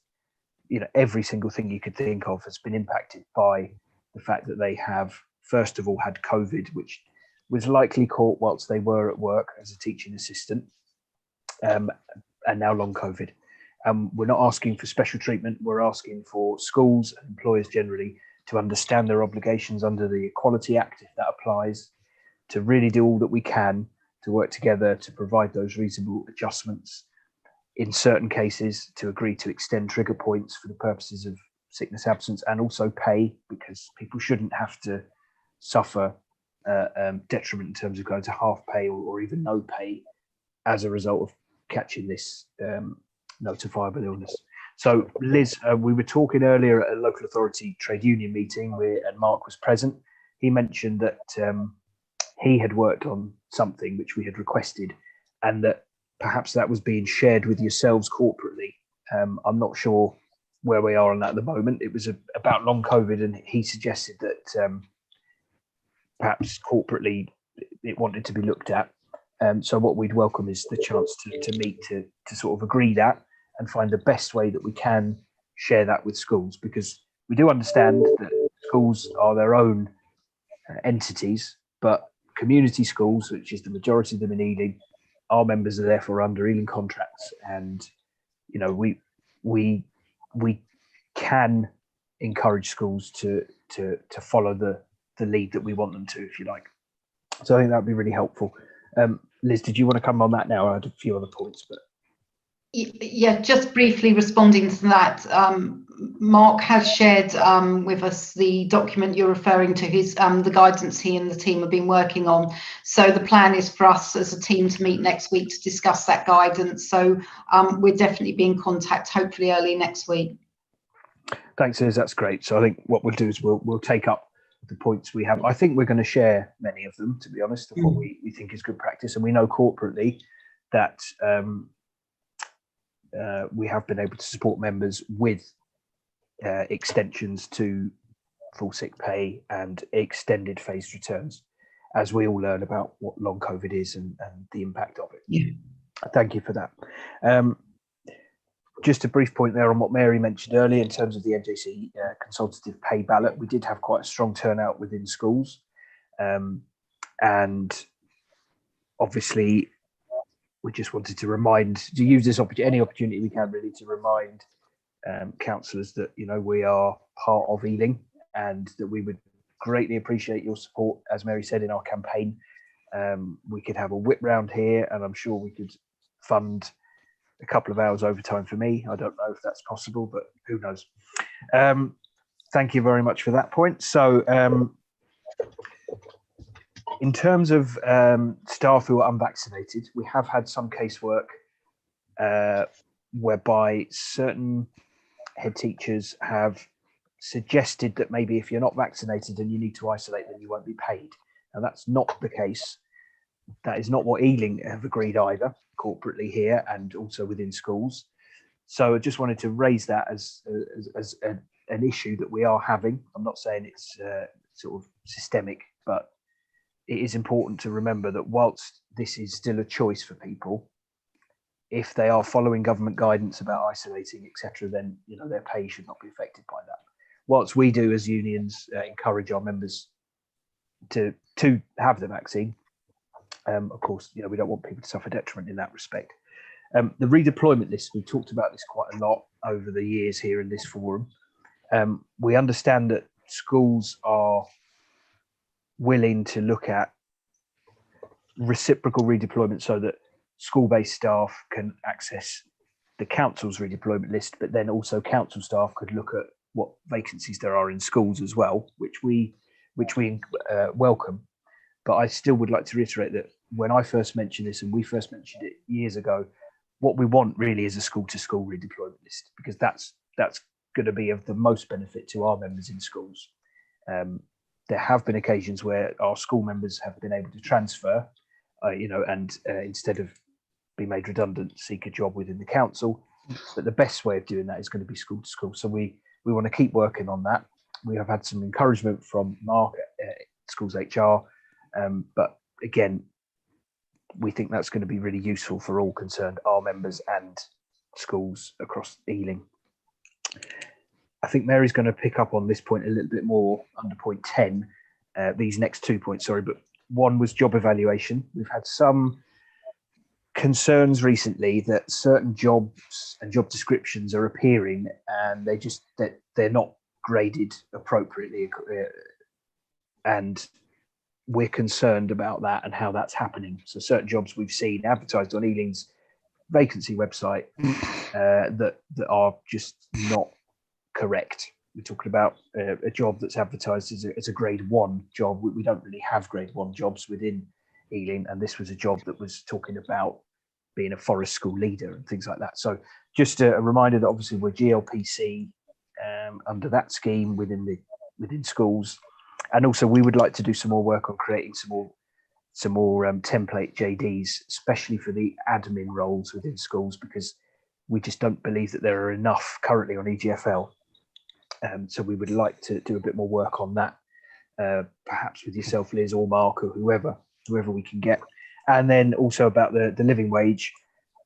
every single thing you could think of has been impacted by the fact that they have, first of all, had COVID, which was likely caught whilst they were at work as a teaching assistant, and now long COVID. We're not asking for special treatment. We're asking for schools and employers generally to understand their obligations under the Equality Act, if that applies, to really do all that we can to work together to provide those reasonable adjustments. In certain cases, to agree to extend trigger points for the purposes of sickness absence, and also pay, because people shouldn't have to suffer detriment in terms of going to half pay or even no pay as a result of catching this notifiable illness. So Liz, we were talking earlier at a local authority trade union meeting and Mark was present. He mentioned that he had worked on something which we had requested, and that perhaps that was being shared with yourselves corporately. I'm not sure where we are on that at the moment. It was about long COVID, and he suggested that perhaps corporately it wanted to be looked at. So what we'd welcome is the chance to meet to sort of agree that and find the best way that we can share that with schools, because we do understand that schools are their own entities, but community schools, which is the majority of them in Ealing, our members are therefore under Ealing contracts, and we can encourage schools to follow the lead that we want them to, if you like. So I think that would be really helpful. Liz, did you want to come on that now? I had a few other points, but yeah, just briefly responding to that. Mark has shared with us the document you're referring to, the guidance he and the team have been working on. So the plan is for us as a team to meet next week to discuss that guidance. So we'll definitely be in contact, hopefully early next week. Thanks, Liz. That's great. So I think what we'll do is we'll take up the points we have. I think we're going to share many of them, to be honest, of what we think is good practice. And we know corporately that we have been able to support members with extensions to full sick pay and extended phased returns, as we all learn about what long COVID is and the impact of it. Yeah. Thank you for that. Just a brief point there on what Mary mentioned earlier in terms of the NJC consultative pay ballot. We did have quite a strong turnout within schools, and obviously we just wanted to use this any opportunity we can really to remind councillors that we are part of Ealing, and that we would greatly appreciate your support. As Mary said, in our campaign, we could have a whip round here, and I'm sure we could fund a couple of hours overtime for me. I don't know if that's possible, but who knows. Thank you very much for that point. So in terms of staff who are unvaccinated, we have had some casework whereby certain head teachers have suggested that maybe if you're not vaccinated and you need to isolate, then you won't be paid. And that's not the case. That is not what Ealing have agreed either, corporately here and also within schools. So I just wanted to raise that as an issue that we are having. I'm not saying it's sort of systemic, but it is important to remember that whilst this is still a choice for people, if they are following government guidance about isolating, etc., then their pay should not be affected by that. Whilst we do as unions encourage our members to have the vaccine, of course, we don't want people to suffer detriment in that respect. The redeployment list, we've talked about this quite a lot over the years here in this forum. We understand that schools are willing to look at reciprocal redeployment so that school-based staff can access the council's redeployment list, but then also council staff could look at what vacancies there are in schools as well, which we welcome. But I still would like to reiterate that when I first mentioned this, and we first mentioned it years ago, what we want really is a school-to-school redeployment list, because that's going to be of the most benefit to our members in schools. There have been occasions where our school members have been able to transfer, and instead of be made redundant, seek a job within the council. But the best way of doing that is going to be school to school. So we want to keep working on that. We have had some encouragement from Mark at Schools HR, but again, we think that's going to be really useful for all concerned, our members and schools across Ealing. I think Mary's going to pick up on this point a little bit more under point 10, these next 2 points, sorry, but one was job evaluation. We've had some concerns recently that certain jobs and job descriptions are appearing and they're not graded appropriately, and we're concerned about that and how that's happening. So certain jobs we've seen advertised on Ealing's vacancy website that are just not correct. We're talking about a job that's advertised as a grade 1 job. We don't really have grade 1 jobs within Ealing, and this was a job that was talking about being a forest school leader and things like that. So just a reminder that obviously we're GLPC under that scheme within schools, and also we would like to do some more work on creating some more template JDs, especially for the admin roles within schools, because we just don't believe that there are enough currently on EGFL. So we would like to do a bit more work on that, perhaps with yourself, Liz, or Mark, or whoever we can get. And then also about the living wage,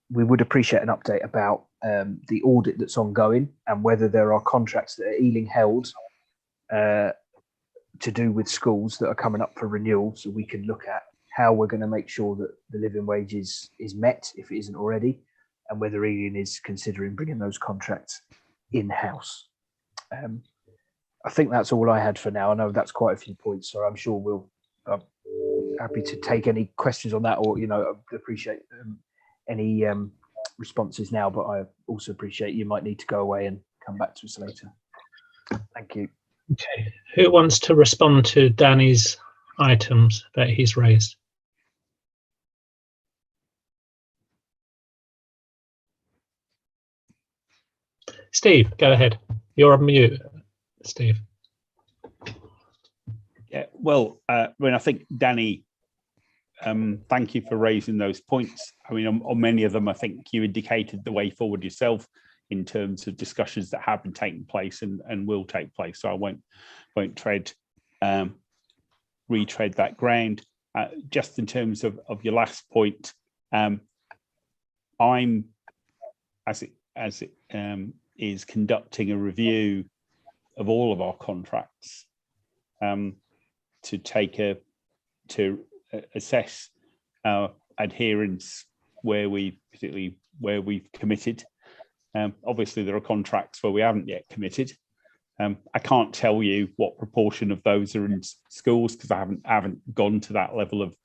we would appreciate an update about the audit that's ongoing and whether there are contracts that are Ealing held to do with schools that are coming up for renewal, so we can look at how we're going to make sure that the living wage is met if it isn't already, and whether Ealing is considering bringing those contracts in-house. I think that's all I had for now. I know that's quite a few points, so I'm sure we'll happy to take any questions on that, or appreciate any responses now, but I also appreciate you might need to go away and come back to us later. Thank you. Okay, who wants to respond to Danny's items that he's raised? Steve, go ahead. You're on mute, Steve. Yeah, well, I think Danny, thank you for raising those points. I mean, on many of them, I think you indicated the way forward yourself in terms of discussions that have been taking place and will take place. So I won't retread that ground. Just in terms of your last point, I'm, as it is conducting a review of all of our contracts to assess our adherence particularly where we've committed. Obviously, there are contracts where we haven't yet committed. I can't tell you what proportion of those are in schools because I haven't gone to that level of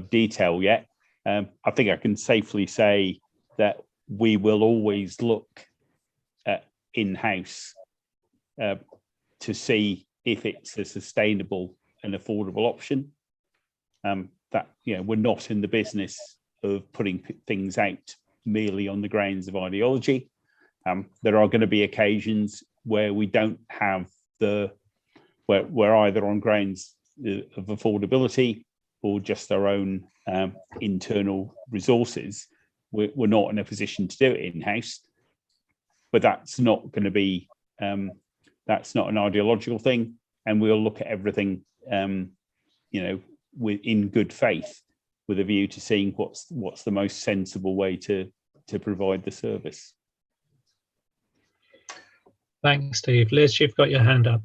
detail yet. I think I can safely say that we will always look at in-house to see if it's a sustainable and affordable option. That we're not in the business of putting things out merely on the grounds of ideology. There are going to be occasions where we don't have we're either on grounds of affordability or just our own internal resources. We're not in a position to do it in-house, but that's not going to be that's not an ideological thing, and we'll look at everything in good faith with a view to seeing what's the most sensible way to provide the service. Thanks, Steve. Liz, you've got your hand up.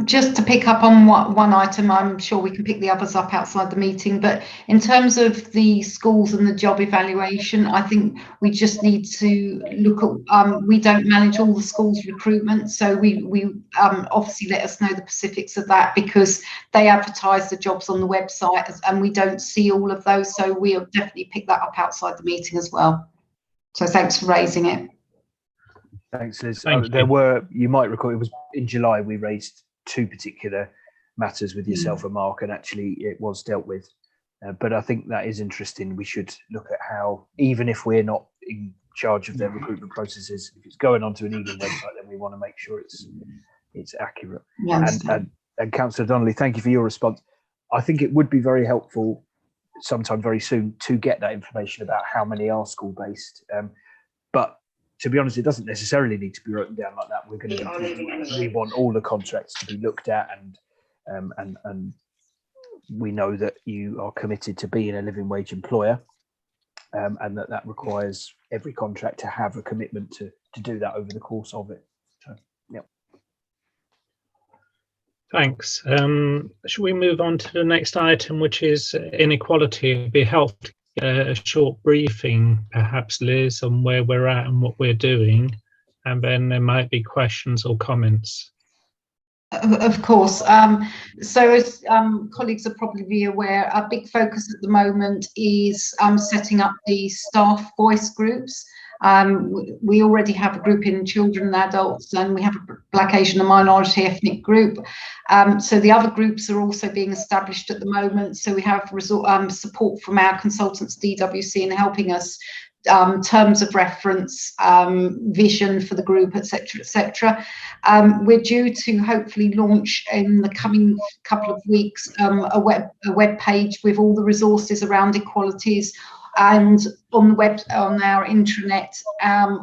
Just to pick up on one item, I'm sure we can pick the others up outside the meeting, but in terms of the schools and the job evaluation, I think we just need to look at, we don't manage all the schools recruitment, so we obviously let us know the specifics of that because they advertise the jobs on the website and we don't see all of those, so we'll definitely pick that up outside the meeting as well. So thanks for raising it. Thanks, Liz. You might recall, it was in July we raised 2 particular matters with yourself and Mark, and actually it was dealt with. But I think that is interesting. We should look at how, even if we're not in charge of their recruitment processes, if it's going onto an Ealing website, then we want to make sure it's accurate. Yes. And Councillor Donnelly, thank you for your response. I think it would be very helpful sometime very soon to get that information about how many are school-based. But to be honest, it doesn't necessarily need to be written down like that. We want all the contracts to be looked at, and we know that you are committed to being a living wage employer, and that requires every contract to have a commitment to do that over the course of it. So Thanks. Should we move on to the next item, which is inequality? It'd be helpful to get a short briefing, perhaps, Liz, on where we're at and what we're doing, and then there might be questions or comments. Of course. So as colleagues are probably aware, our big focus at the moment is setting up the staff voice groups. We already have a group in children and adults, and we have a Black, Asian and minority ethnic group. So the other groups are also being established at the moment. So we have support from our consultants, DWC, in helping us terms of reference, vision for the group, etc., etc. We're due to hopefully launch in the coming couple of weeks a web page with all the resources around equalities, and on our intranet,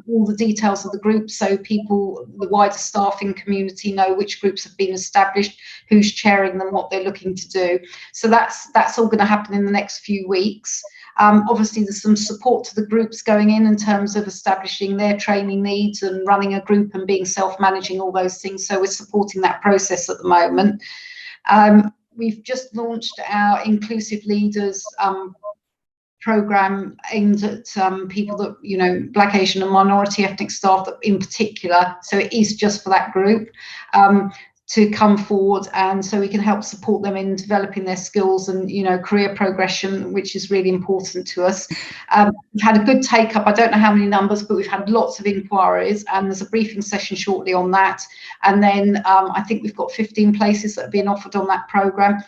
all the details of the group, so people, the wider staffing community, know which groups have been established, who's chairing them, what they're looking to do. So that's all going to happen in the next few weeks. Obviously, there's some support to the groups going in terms of establishing their training needs and running a group and being self-managing, all those things. So we're supporting that process at the moment. We've just launched our Inclusive Leaders program aimed at people that, you know, Black, Asian and minority ethnic staff in particular. So it is just for that group to come forward, and so we can help support them in developing their skills and, you know, career progression, which is really important to us. We've had a good take up. I don't know how many numbers, but we've had lots of inquiries, and there's a briefing session shortly on that. And then I think we've got 15 places that have been offered on that programme.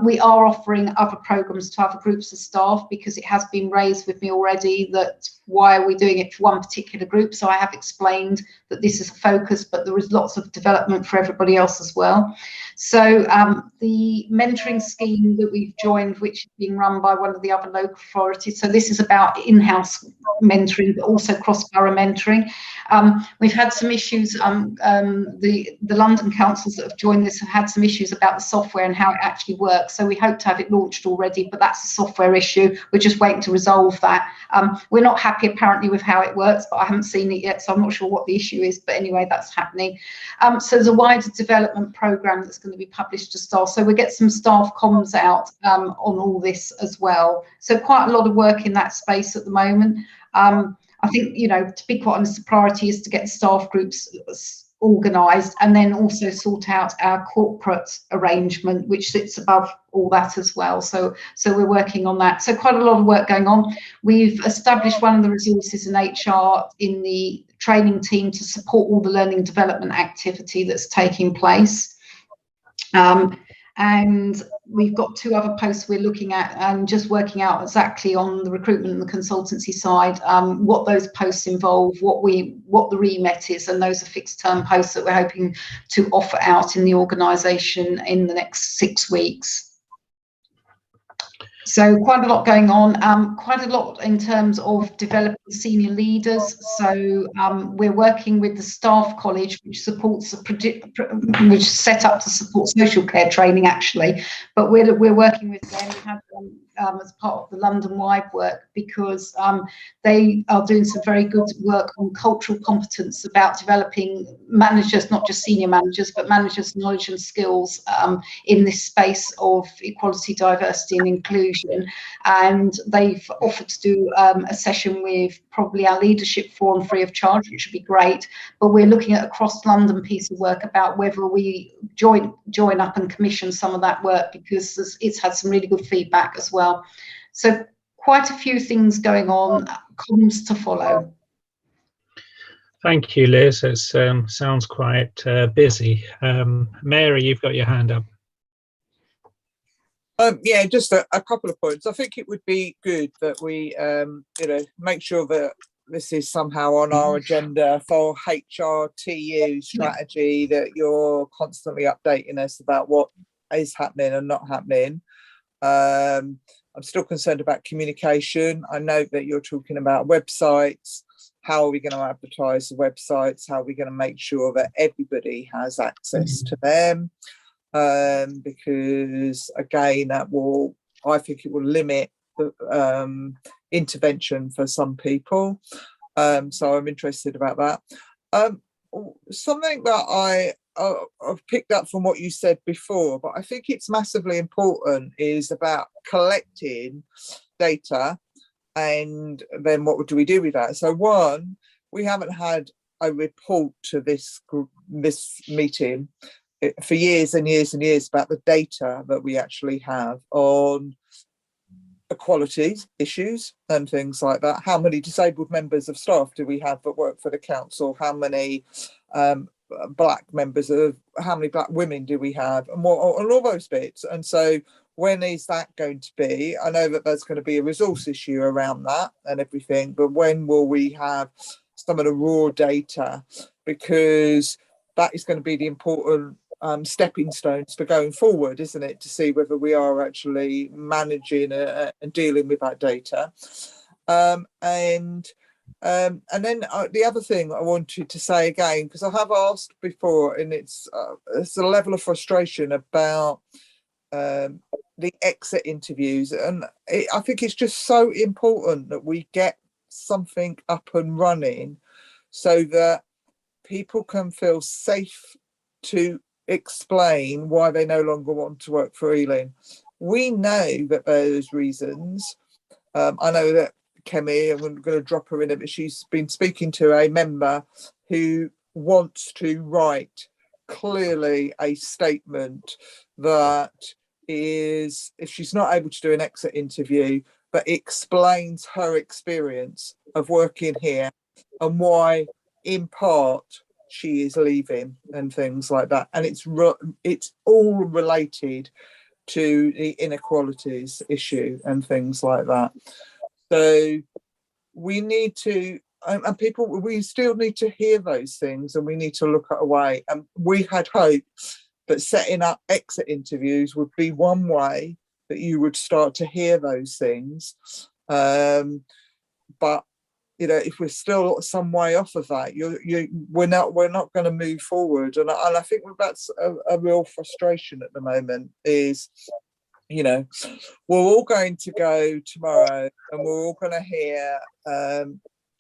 We are offering other programmes to other groups of staff, because it has been raised with me already that why are we doing it for one particular group? So I have explained that this is a focus, but there is lots of development for everybody else as well. So the mentoring scheme that we've joined, which is being run by one of the other local authorities, so this is about in-house mentoring, but also cross-borough mentoring. We've had some issues, the London councils that have joined this have had some issues about the software and how it actually works, so we hope to have it launched already, but that's a software issue. We're just waiting to resolve that. We're not happy apparently with how it works, but I haven't seen it yet, so I'm not sure what the issue is, but anyway, that's happening. So there's a wider development programme that's going to be published to staff, so we get some staff comms out on all this as well. So quite a lot of work in that space at the moment. I think, you know, to be quite honest, the priority is to get staff groups organised, and then also sort out our corporate arrangement, which sits above all that as well. So we're working on that. So quite a lot of work going on. We've established one of the resources in HR in the training team to support all the learning development activity that's taking place. And we've got 2 other posts we're looking at and just working out exactly on the recruitment and the consultancy side, what those posts involve, what the remit is, and those are fixed term posts that we're hoping to offer out in the organisation in the next 6 weeks. So quite a lot going on, quite a lot in terms of developing senior leaders. So we're working with the staff college, which supports which is set up to support social care training actually, but we're working with them. We have them as part of the London-wide work, because they are doing some very good work on cultural competence about developing managers, not just senior managers, but managers' knowledge and skills in this space of equality, diversity and inclusion. And they've offered to do a session with probably our leadership forum free of charge, which would be great. But we're looking at a cross-London piece of work about whether we join up and commission some of that work, because it's had some really good feedback as well. So quite a few things going on, comms to follow. Thank you, Liz. It sounds quite busy. Mary, you've got your hand up. Yeah, just a couple of points. I think it would be good that we, you know, make sure that this is somehow on our agenda for HRTU strategy, that you're constantly updating us about what is happening and not happening. I'm still concerned about communication. I know that you're talking about websites. How are we going to advertise the websites? How are we going to make sure that everybody has access to them? Because again, I think it will limit the intervention for some people. So I'm interested about that. something that I've picked up from what you said before, but I think it's massively important, is about collecting data, and then what do we do with that? So one, we haven't had a report to this meeting for years and years and years about the data that we actually have on equalities issues and things like that. How many disabled members of staff do we have that work for the council? How many black members of, how many black women do we have, and all those bits? And so when is that going to be? I know that there's going to be a resource issue around that and everything, but when will we have some of the raw data? Because that is going to be the important stepping stones for going forward, isn't it, to see whether we are actually managing and dealing with that data. And then the other thing I wanted to say again, because I have asked before, and it's a level of frustration about the exit interviews, and I think it's just so important that we get something up and running so that people can feel safe to explain why they no longer want to work for Ealing. We know that there's reasons. I know that Kemi, I'm going to drop her in it, but she's been speaking to a member who wants to write clearly a statement that is, if she's not able to do an exit interview, but explains her experience of working here and why, in part, she is leaving and things like that. And it's all related to the inequalities issue and things like that. So we need to, and people, we still need to hear those things, and we need to look at a way. And we had hoped that setting up exit interviews would be one way that you would start to hear those things. But you know, if we're still some way off of that, we're not going to move forward. And I think that's a real frustration at the moment. Is, you know, we're all going to go tomorrow, and we're all going to hear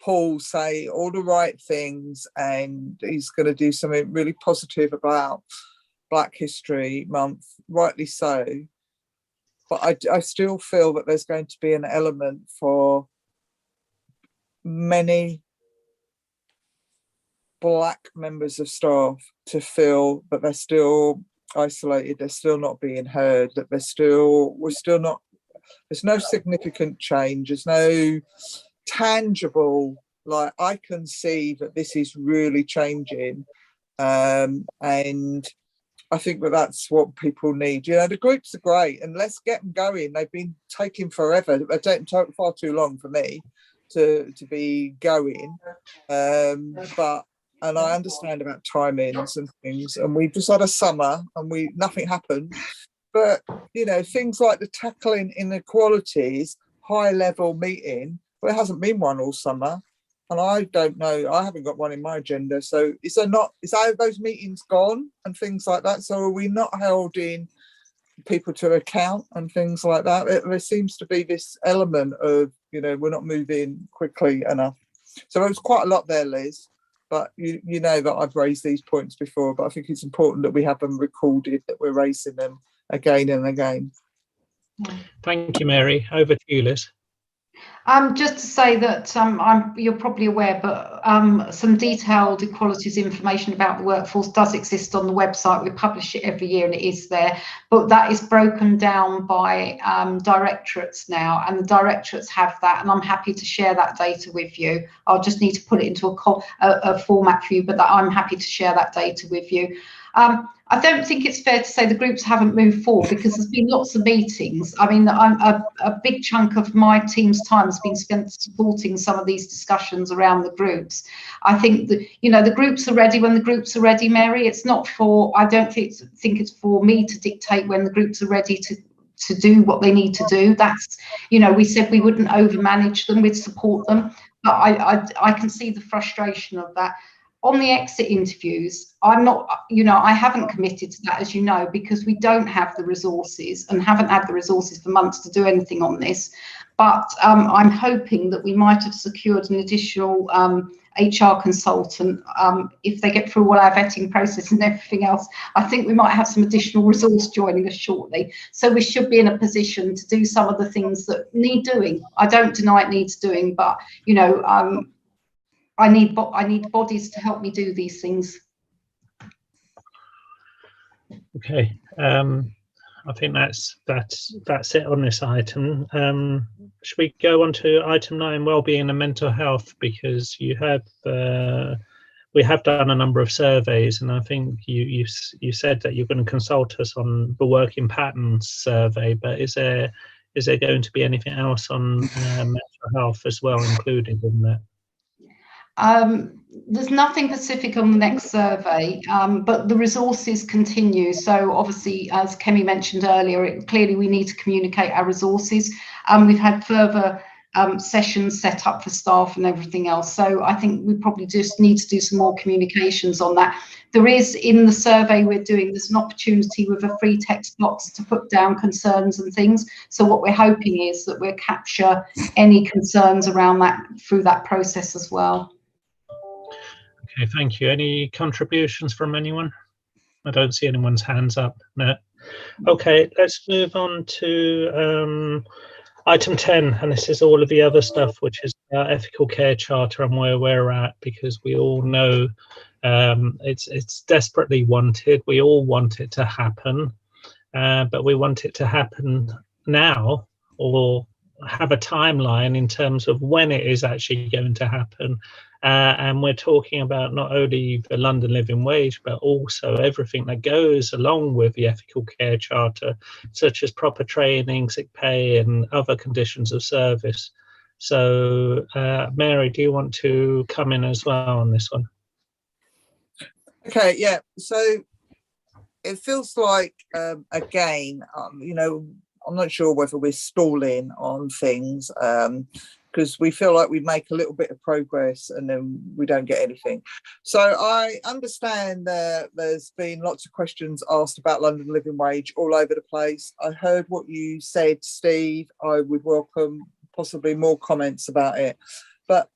Paul say all the right things, and he's going to do something really positive about Black History Month, rightly so. But I still feel that there's going to be an element for many Black members of staff to feel that they're still isolated, they're still not being heard, that we're still not, there's no significant change, there's no tangible, like, I can see that this is really changing, and I think that that's what people need. You know, the groups are great, and let's get them going. They've been taking forever. They're taking far too long for me to be going, but, and I understand about timings and things, and we've just had a summer and nothing happened. But you know, things like the tackling inequalities high level meeting, well, it hasn't been one all summer, and I don't know, I haven't got one in my agenda. So is those meetings gone and things like that? So are we not holding people to account and things like that? There seems to be this element of, you know, we're not moving quickly enough. So there was quite a lot there, Liz, but you know that I've raised these points before, but I think it's important that we have them recorded, that we're raising them again and again. Thank you, Mary. Over to you, Liz. Just to say that you're probably aware, but some detailed equalities information about the workforce does exist on the website. We publish it every year and it is there, but that is broken down by directorates now, and the directorates have that, and I'm happy to share that data with you. I'll just need to put it into a format for you, but I'm happy to share that data with you. I don't think it's fair to say the groups haven't moved forward, because there's been lots of meetings. I mean, a big chunk of my team's time has been spent supporting some of these discussions around the groups. I think that, you know, the groups are ready when the groups are ready, Mary. It's not for, I don't think it's for me to dictate when the groups are ready to do what they need to do. That's, you know, we said we wouldn't overmanage them, we'd support them. But I can see the frustration of that. On the exit interviews, I'm not, you know, I haven't committed to that, as you know, because we don't have the resources and haven't had the resources for months to do anything on this. but I'm hoping that we might have secured an additional HR consultant. If they get through all our vetting process and everything else, I think we might have some additional resource joining us shortly. So we should be in a position to do some of the things that need doing. I don't deny it needs doing, but you know, I need bodies to help me do these things. Okay, I think that's it on this item. Should we go on to item 9, wellbeing and mental health? Because you have we have done a number of surveys, and I think you said that you're going to consult us on the working patterns survey. But is there going to be anything else on mental health as well included in that? There's nothing specific on the next survey, but the resources continue. So obviously, as Kemi mentioned earlier, clearly we need to communicate our resources. We've had further sessions set up for staff and everything else. So I think we probably just need to do some more communications on that. There is, in the survey we're doing, there's an opportunity with a free text box to put down concerns and things. So what we're hoping is that we'll capture any concerns around that through that process as well. Okay, thank you. Any contributions from anyone? I don't see anyone's hands up. No. Okay, let's move on to item 10, and this is all of the other stuff, which is our ethical care charter and where we're at, because we all know it's desperately wanted. We all want it to happen, but we want it to happen now, or have a timeline in terms of when it is actually going to happen. And we're talking about not only the London Living Wage, but also everything that goes along with the ethical care charter, such as proper training, sick pay, and other conditions of service. So, Mary, do you want to come in as well on this one? Okay, yeah. So it feels like, again, you know, I'm not sure whether we're stalling on things, because we feel like we make a little bit of progress and then we don't get anything. So I understand that there's been lots of questions asked about London Living Wage all over the place. I heard what you said, Steve. I would welcome possibly more comments about it. But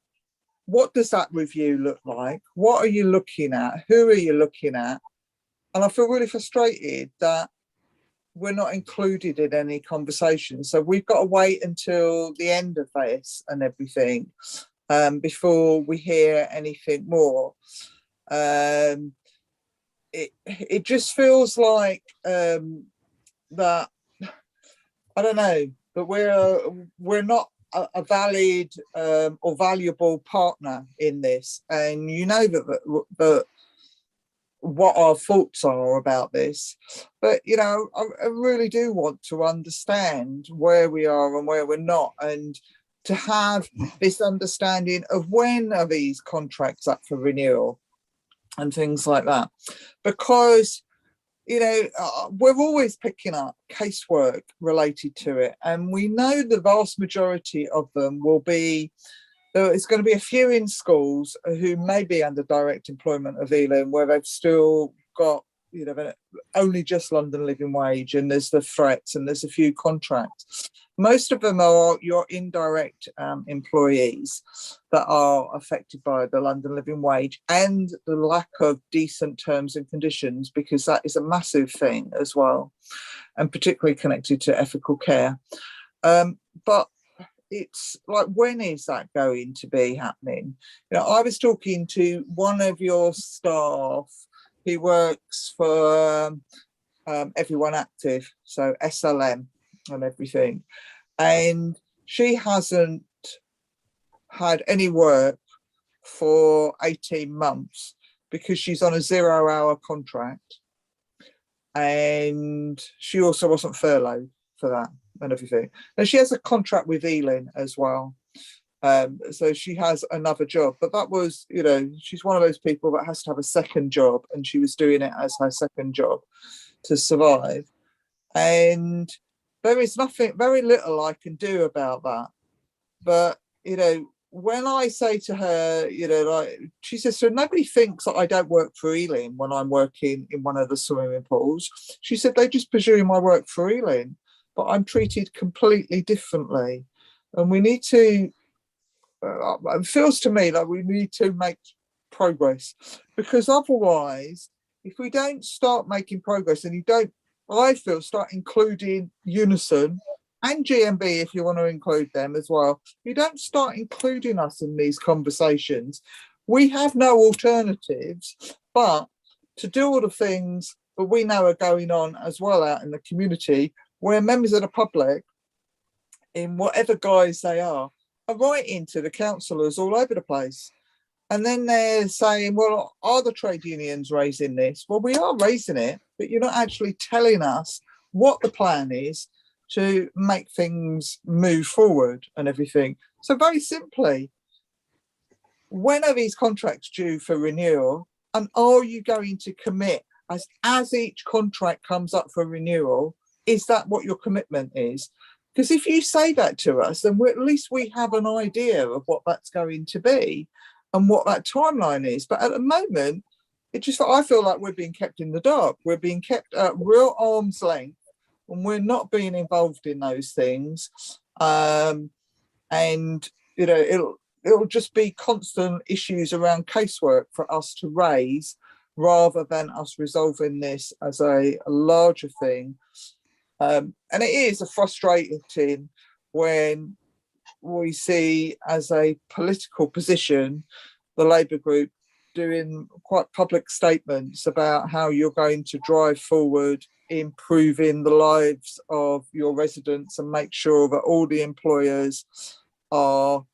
what does that review look like? What are you looking at? Who are you looking at? And I feel really frustrated that we're not included in any conversation. So we've got to wait until the end of this and everything before we hear anything more. It just feels like that, I don't know, but we're not a valid or valuable partner in this. And you know that what our thoughts are about this, but you know, I really do want to understand where we are and where we're not, and to have this understanding of when are these contracts up for renewal and things like that, because you know, we're always picking up casework related to it, and we know the vast majority of them will be, it's going to be a few in schools who may be under direct employment of Ealing, where they've still got, you know, only just London Living Wage, and there's the threats, and there's a few contracts. Most of them are your indirect employees that are affected by the London Living Wage and the lack of decent terms and conditions, because that is a massive thing as well, and particularly connected to ethical care. But it's like, when is that going to be happening? You know, I was talking to one of your staff who works for Everyone Active, so SLM and everything, and she hasn't had any work for 18 months because she's on a 0-hour contract, and she also wasn't furloughed for that and everything. And she has a contract with Ealing as well, so she has another job, but that was, you know, she's one of those people that has to have a second job, and she was doing it as her second job to survive. And there is nothing, very little I can do about that. But you know, when I say to her, you know, like, she says, so nobody thinks that I don't work for Ealing when I'm working in one of the swimming pools. She said, they just presume I work for Ealing, but I'm treated completely differently. and we need to, it feels to me like we need to make progress, because otherwise, if we don't start making progress and you don't, I feel, start including Unison and GMB, if you want to include them as well, you don't start including us in these conversations, we have no alternatives but to do all the things that we know are going on as well out in the community, where members of the public, in whatever guise they are writing to the councillors all over the place. And then they're saying, well, are the trade unions raising this? Well, we are raising it, but you're not actually telling us what the plan is to make things move forward and everything. So very simply, when are these contracts due for renewal? And are you going to commit as each contract comes up for renewal? Is that what your commitment is? Because if you say that to us, then at least we have an idea of what that's going to be and what that timeline is. But at the moment, I feel like we're being kept in the dark. We're being kept at real arm's length, and we're not being involved in those things. And you know, it'll just be constant issues around casework for us to raise, rather than us resolving this as a larger thing. And it is frustrating when we see, as a political position, the Labour group doing quite public statements about how you're going to drive forward improving the lives of your residents and make sure that all the employers are,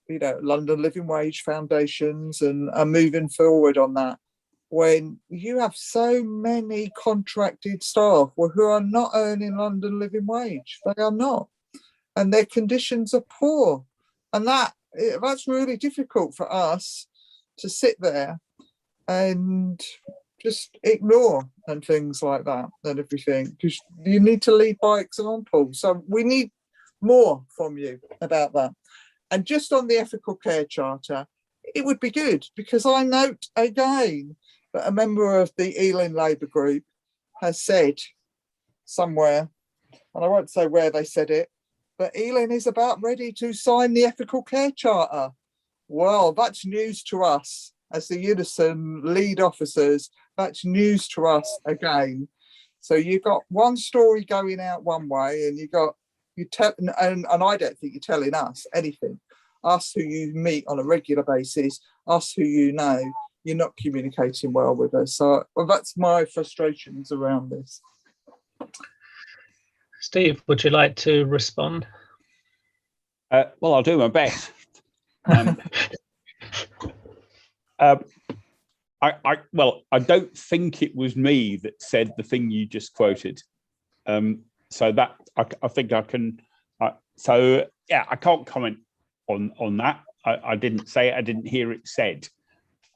you know, London Living Wage foundations and are moving forward on that, when you have so many contracted staff who are not earning London Living Wage. They are not. And their conditions are poor. And that's really difficult for us to sit there and just ignore and things like that and everything, because you need to lead by example. So we need more from you about that. And just on the ethical care charter, it would be good, because I note again that a member of the Ealing Labour group has said somewhere, and I won't say where they said it, but Ealing is about ready to sign the ethical care charter. Well, that's news to us as the Unison lead officers. That's news to us again. So you've got one story going out one way, and and I don't think you're telling us anything. Us who you meet on a regular basis, us who you know, you're not communicating well with us. So that's my frustrations around this. Steve, would you like to respond? Well, I'll do my best. I don't think it was me that said the thing you just quoted. So that I think I can. So yeah, I can't comment on that. I didn't say it. I didn't hear it said.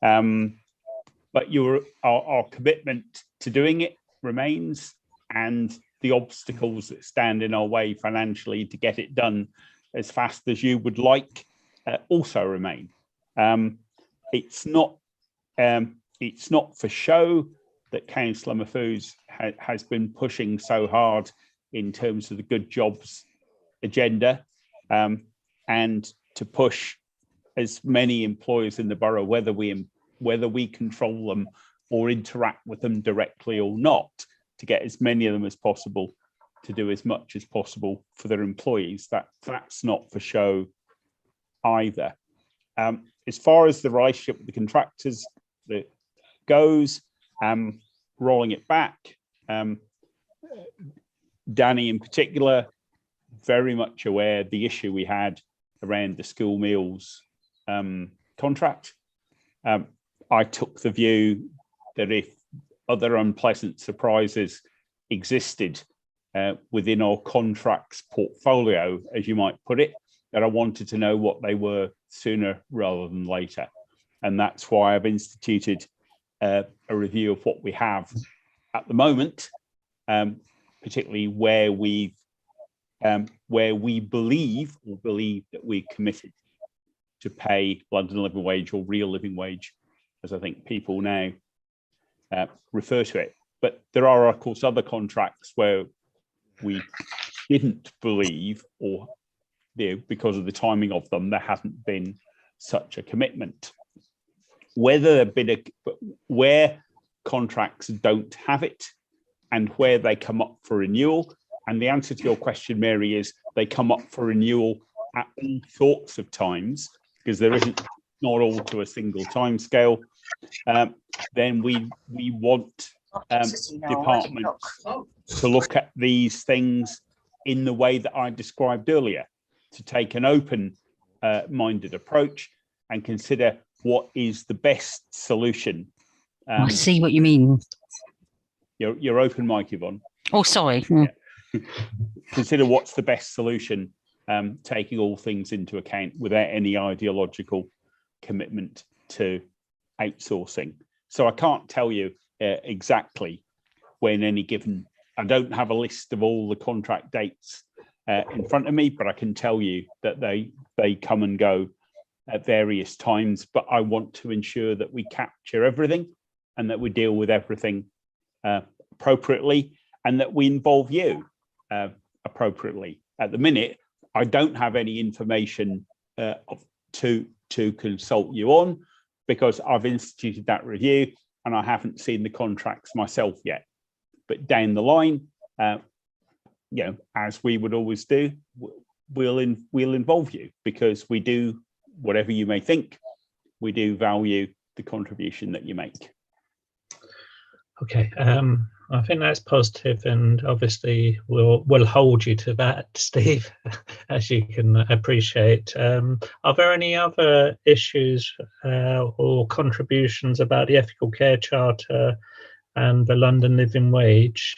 But our commitment to doing it remains, and the obstacles that stand in our way financially to get it done as fast as you would like also remain. It's not for show that Councillor Mahfouz has been pushing so hard in terms of the good jobs agenda, and to push as many employers in the borough, whether we control them or interact with them directly or not, to get as many of them as possible to do as much as possible for their employees. That's not for show either. As far as the relationship with the contractors that goes, rolling it back, Danny in particular, very much aware of the issue we had around the school meals contract. I took the view that if other unpleasant surprises existed within our contracts portfolio, as you might put it, that I wanted to know what they were sooner rather than later. And that's why I've instituted a review of what we have at the moment, particularly where we believe that we're committed to pay London Living Wage, or real living wage, as I think people now refer to it. But there are, of course, other contracts where we didn't believe or because of the timing of them, there hasn't been such a commitment. Where contracts don't have it and where they come up for renewal, and the answer to your question, Mary, is they come up for renewal at all sorts of times, because there isn't, not all to a single time scale. Then we want departments to look at these things in the way that I described earlier, to take an open-minded approach and consider what is the best solution. I see what you mean. You're open mic, Yvonne. Oh, sorry. Yeah. Consider what's the best solution, taking all things into account without any ideological commitment to outsourcing. So I can't tell you exactly when any given, I don't have a list of all the contract dates in front of me, but I can tell you that they come and go at various times, but I want to ensure that we capture everything and that we deal with everything appropriately, and that we involve you appropriately. At the minute, I don't have any information to consult you on, because I've instituted that review and I haven't seen the contracts myself yet. But down the line, as we would always do, we'll involve you, because we do, whatever you may think, we do value the contribution that you make. Okay, I think that's positive, and obviously we'll hold you to that, Steve, as you can appreciate. Are there any other issues or contributions about the Ethical Care Charter and the London Living Wage?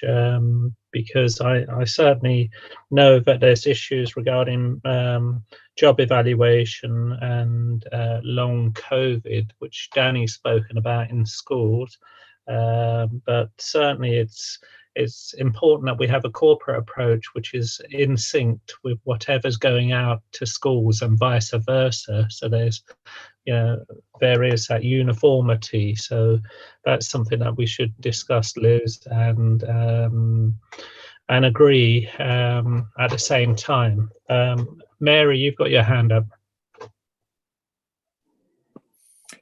Because I certainly know that there's issues regarding job evaluation and long COVID, which Danny's spoken about in schools. But certainly it's important that we have a corporate approach which is in sync with whatever's going out to schools and vice versa. So there is that uniformity. So that's something that we should discuss, Liz, and agree at the same time. Mary, you've got your hand up.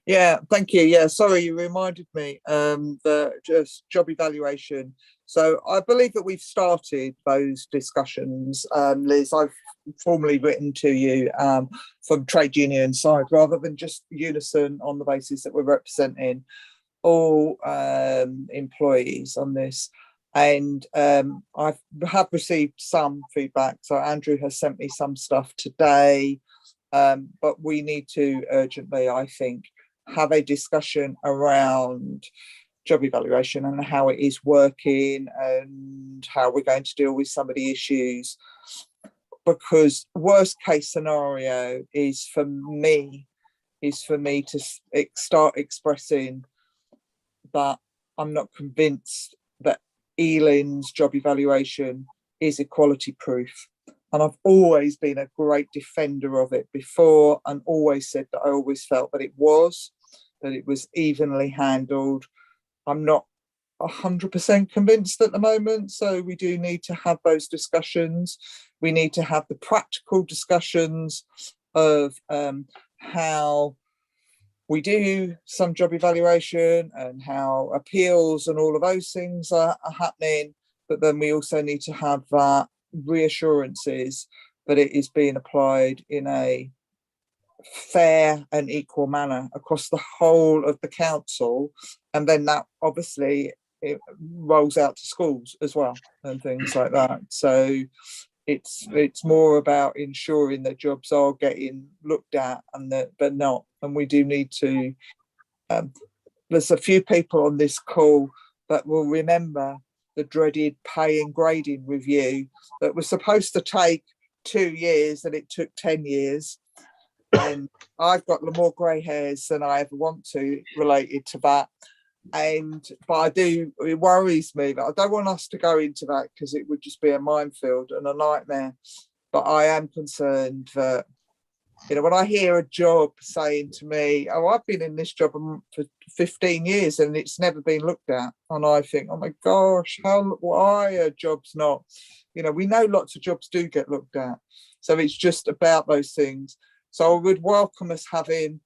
Yeah, thank you. Yeah, sorry, you reminded me the just job evaluation. So I believe that we've started those discussions. Liz, I've formally written to you from trade union side, rather than just Unison, on the basis that we're representing all employees on this. And I have received some feedback. So Andrew has sent me some stuff today, but we need to urgently, I think, have a discussion around job evaluation and how it is working and how we're going to deal with some of the issues. Because worst case scenario is for me to start expressing that I'm not convinced that Ealin's job evaluation is equality proof. And I've always been a great defender of it before, and always said that I always felt that it was evenly handled. I'm not 100% convinced at the moment, so we do need to have those discussions. We need to have the practical discussions of how we do some job evaluation and how appeals and all of those things are happening, but then we also need to have reassurances that it is being applied in a fair and equal manner across the whole of the council, and then that obviously it rolls out to schools as well and things like that. So it's more about ensuring that jobs are getting looked at and that they're not. And we do need to there's a few people on this call that will remember the dreaded pay and grading review that was supposed to take 2 years and it took 10 years. And I've got more grey hairs than I ever want to related to that. But it worries me that I don't want us to go into that, because it would just be a minefield and a nightmare. But I am concerned that, when I hear a job saying to me, oh, I've been in this job for 15 years and it's never been looked at. And I think, oh my gosh, why are jobs not? We know lots of jobs do get looked at. So it's just about those things. So I would welcome us having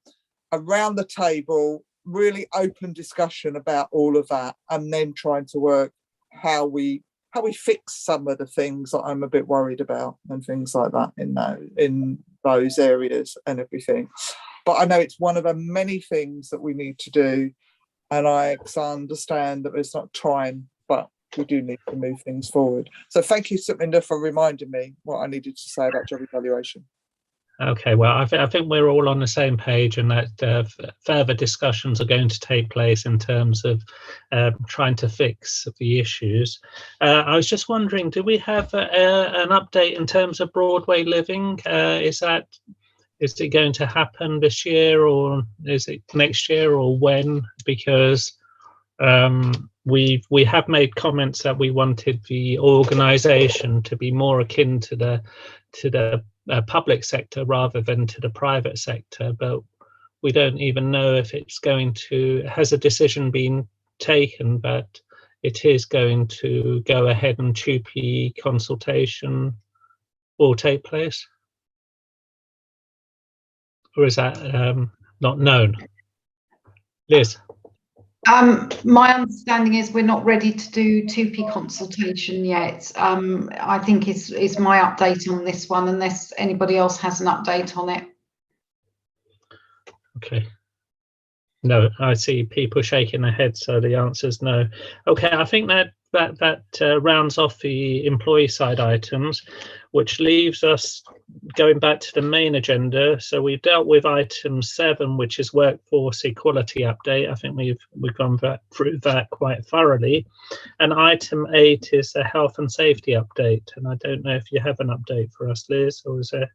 around the table really open discussion about all of that, and then trying to work how we fix some of the things that I'm a bit worried about and things like that in those areas and everything. But I know it's one of the many things that we need to do, and I understand that there's not time, but we do need to move things forward. So thank you, Sukhinder, for reminding me what I needed to say about job evaluation. Okay, well, I think we're all on the same page, and that further discussions are going to take place in terms of trying to fix the issues. I was just wondering, do we have an update in terms of Broadway Living? Is it going to happen this year, or is it next year, or when? Because we have made comments that we wanted the organisation to be more akin to the public sector rather than to the private sector, but we don't even know if it's going to, has a decision been taken, but it is going to go ahead and TUPE consultation will take place? Or is that not known? Liz? My understanding is we're not ready to do TUPE consultation yet. I think is my update on this one, unless anybody else has an update on it. Okay. No, I see people shaking their heads, so the answer is no. Okay, I think that rounds off the employee side items, which leaves us going back to the main agenda. So we've dealt with item 7, which is workforce equality update. I think we've gone through that quite thoroughly. And item 8 is a health and safety update. And I don't know if you have an update for us, Liz, or is there?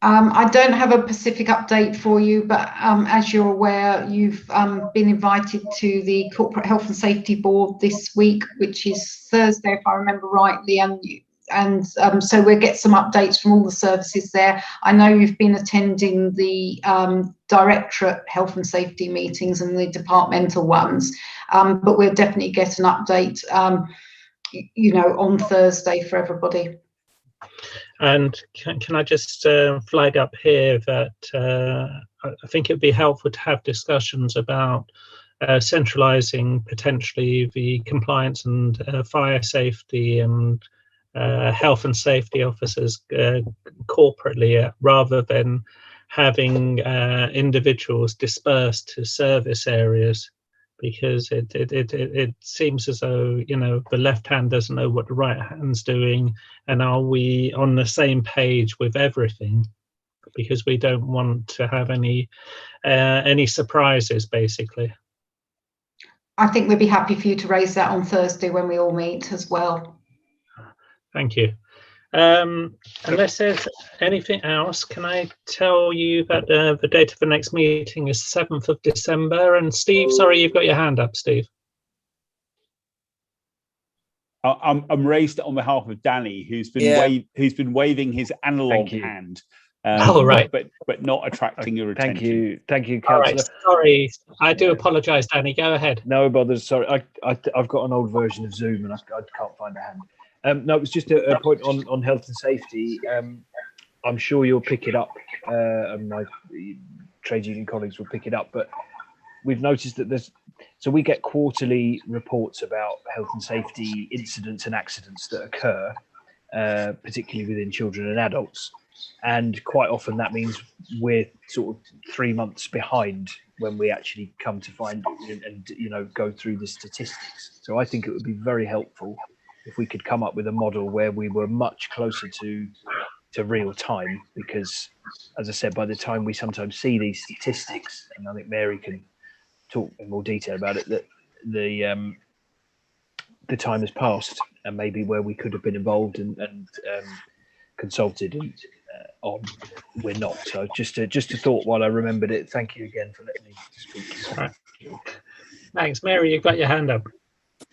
I don't have a specific update for you, but as you're aware, you've been invited to the Corporate Health and Safety Board this week, which is Thursday, if I remember rightly, and so we'll get some updates from all the services there. I know you've been attending the Directorate Health and Safety meetings and the departmental ones, but we'll definitely get an update, on Thursday for everybody. And can I just flag up here that I think it'd be helpful to have discussions about centralising potentially the compliance and fire safety and health and safety officers corporately, rather than having individuals dispersed to service areas, because it seems as though the left hand doesn't know what the right hand's doing, and are we on the same page with everything? Because we don't want to have any surprises, basically. I think we'd be happy for you to raise that on Thursday when we all meet as well. Thank you. Unless there's anything else, can I tell you that the date of the next meeting is 7th of December? And Steve, sorry, you've got your hand up, Steve. I'm raised on behalf of Danny, who's been waving his analog hand. Right, but not attracting your attention. Thank you, Councillor. Right, sorry, I do apologise, Danny. Go ahead. No bother. Sorry, I've got an old version of Zoom and I can't find a hand. No, it was just a point on health and safety. I'm sure you'll pick it up, and my trade union colleagues will pick it up. But we've noticed that so we get quarterly reports about health and safety incidents and accidents that occur, particularly within children and adults. And quite often that means we're sort of 3 months behind when we actually come to find and go through the statistics. So I think it would be very helpful if we could come up with a model where we were much closer to real time, because, as I said, by the time we sometimes see these statistics, and I think Mary can talk in more detail about it, that the time has passed, and maybe where we could have been involved and consulted and on, we're not. So just a thought while I remembered it. Thank you again for letting me speak. Right. Thanks, Mary. You've got your hand up.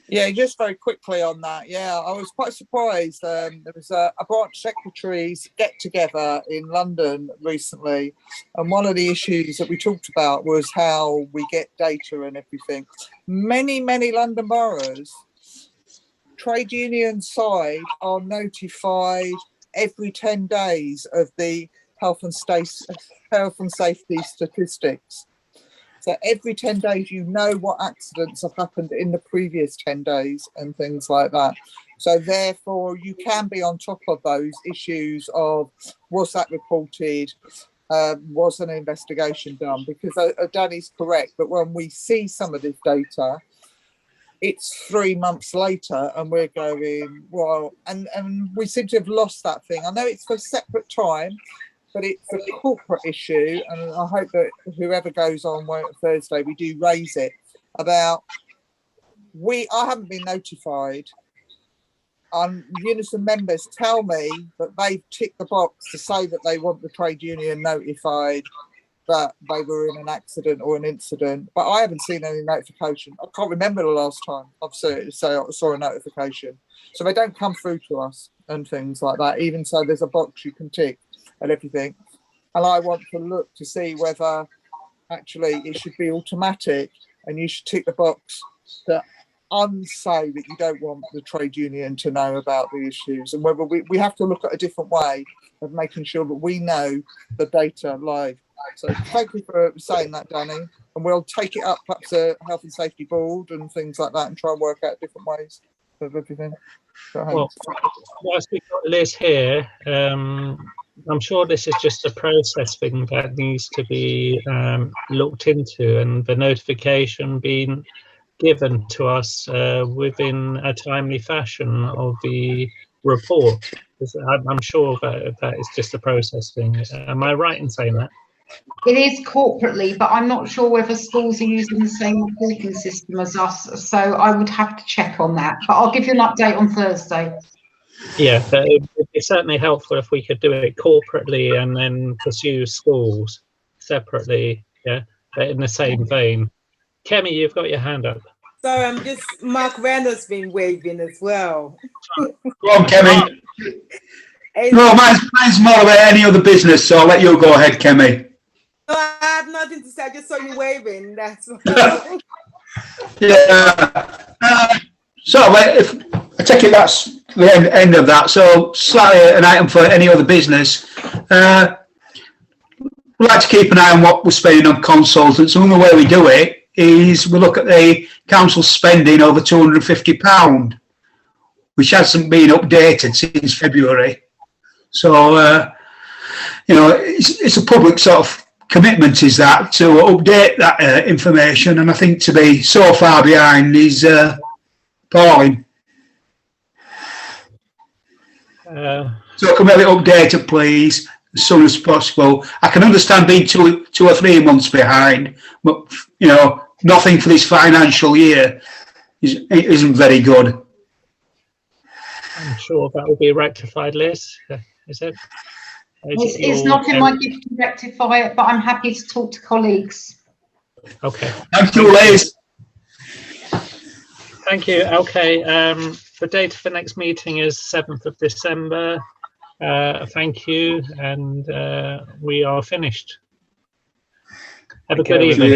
Yeah, just very quickly on that. Yeah, I was quite surprised. There was a branch secretaries get together in London recently, and one of the issues that we talked about was how we get data and everything. Many London boroughs, trade union side, are notified every 10 days of the health and safety statistics. So every 10 days, you know what accidents have happened in the previous 10 days and things like that. So therefore, you can be on top of those issues of, was that reported? Was an investigation done? Because Danny's correct, but when we see some of this data, it's 3 months later and we're going, well, and we seem to have lost that thing. I know it's for a separate time, but it's a corporate issue, and I hope that whoever goes on Thursday, we do raise it about, I haven't been notified. Unison members tell me that they've ticked the box to say that they want the trade union notified that they were in an accident or an incident, but I haven't seen any notification. I can't remember the last time I've saw a notification. So they don't come through to us and things like that. Even so, there's a box you can tick and everything. And I want to look to see whether actually it should be automatic and you should tick the box to unsay that you don't want the trade union to know about the issues, and whether we have to look at a different way of making sure that we know the data live. So thank you for saying that, Danny, and we'll take it up perhaps a health and safety board and things like that and try and work out different ways of everything. Well, whilst we've got Liz here, I'm sure this is just a process thing that needs to be looked into, and the notification being given to us within a timely fashion of the report. I'm sure that is just a process thing. Am I right in saying that? It is corporately, but I'm not sure whether schools are using the same reporting system as us, so I would have to check on that. But I'll give you an update on Thursday. Yeah, but it would be certainly helpful if we could do it corporately and then pursue schools separately, yeah, but in the same vein. Kemi, you've got your hand up. Sorry, I'm just, Mark Randall's been waving as well. Go on, Kemi. No, mine's more about any other business, so I'll let you go ahead, Kemi. No, I have nothing to say. I just saw you waving. That's all. Yeah. So if I take it, that's the end of that. So slightly an item for any other business. We like to keep an eye on what we're spending on consultants, and the way we do it is we look at the council spending over £250, which hasn't been updated since February. So, it's a public sort of commitment, is that, to update that information, and I think to be so far behind is appalling. So can we have it updated, please, as soon as possible? I can understand being two or 3 months behind, but, nothing for this financial year isn't very good. I'm sure that will be rectified, Liz. Is it? It's not in my gift to rectify it, but I'm happy to talk to colleagues. Okay. Thank you, Liz. Thank you. Okay. The date for next meeting is 7th of December. Thank you, and we are finished. Have a good evening.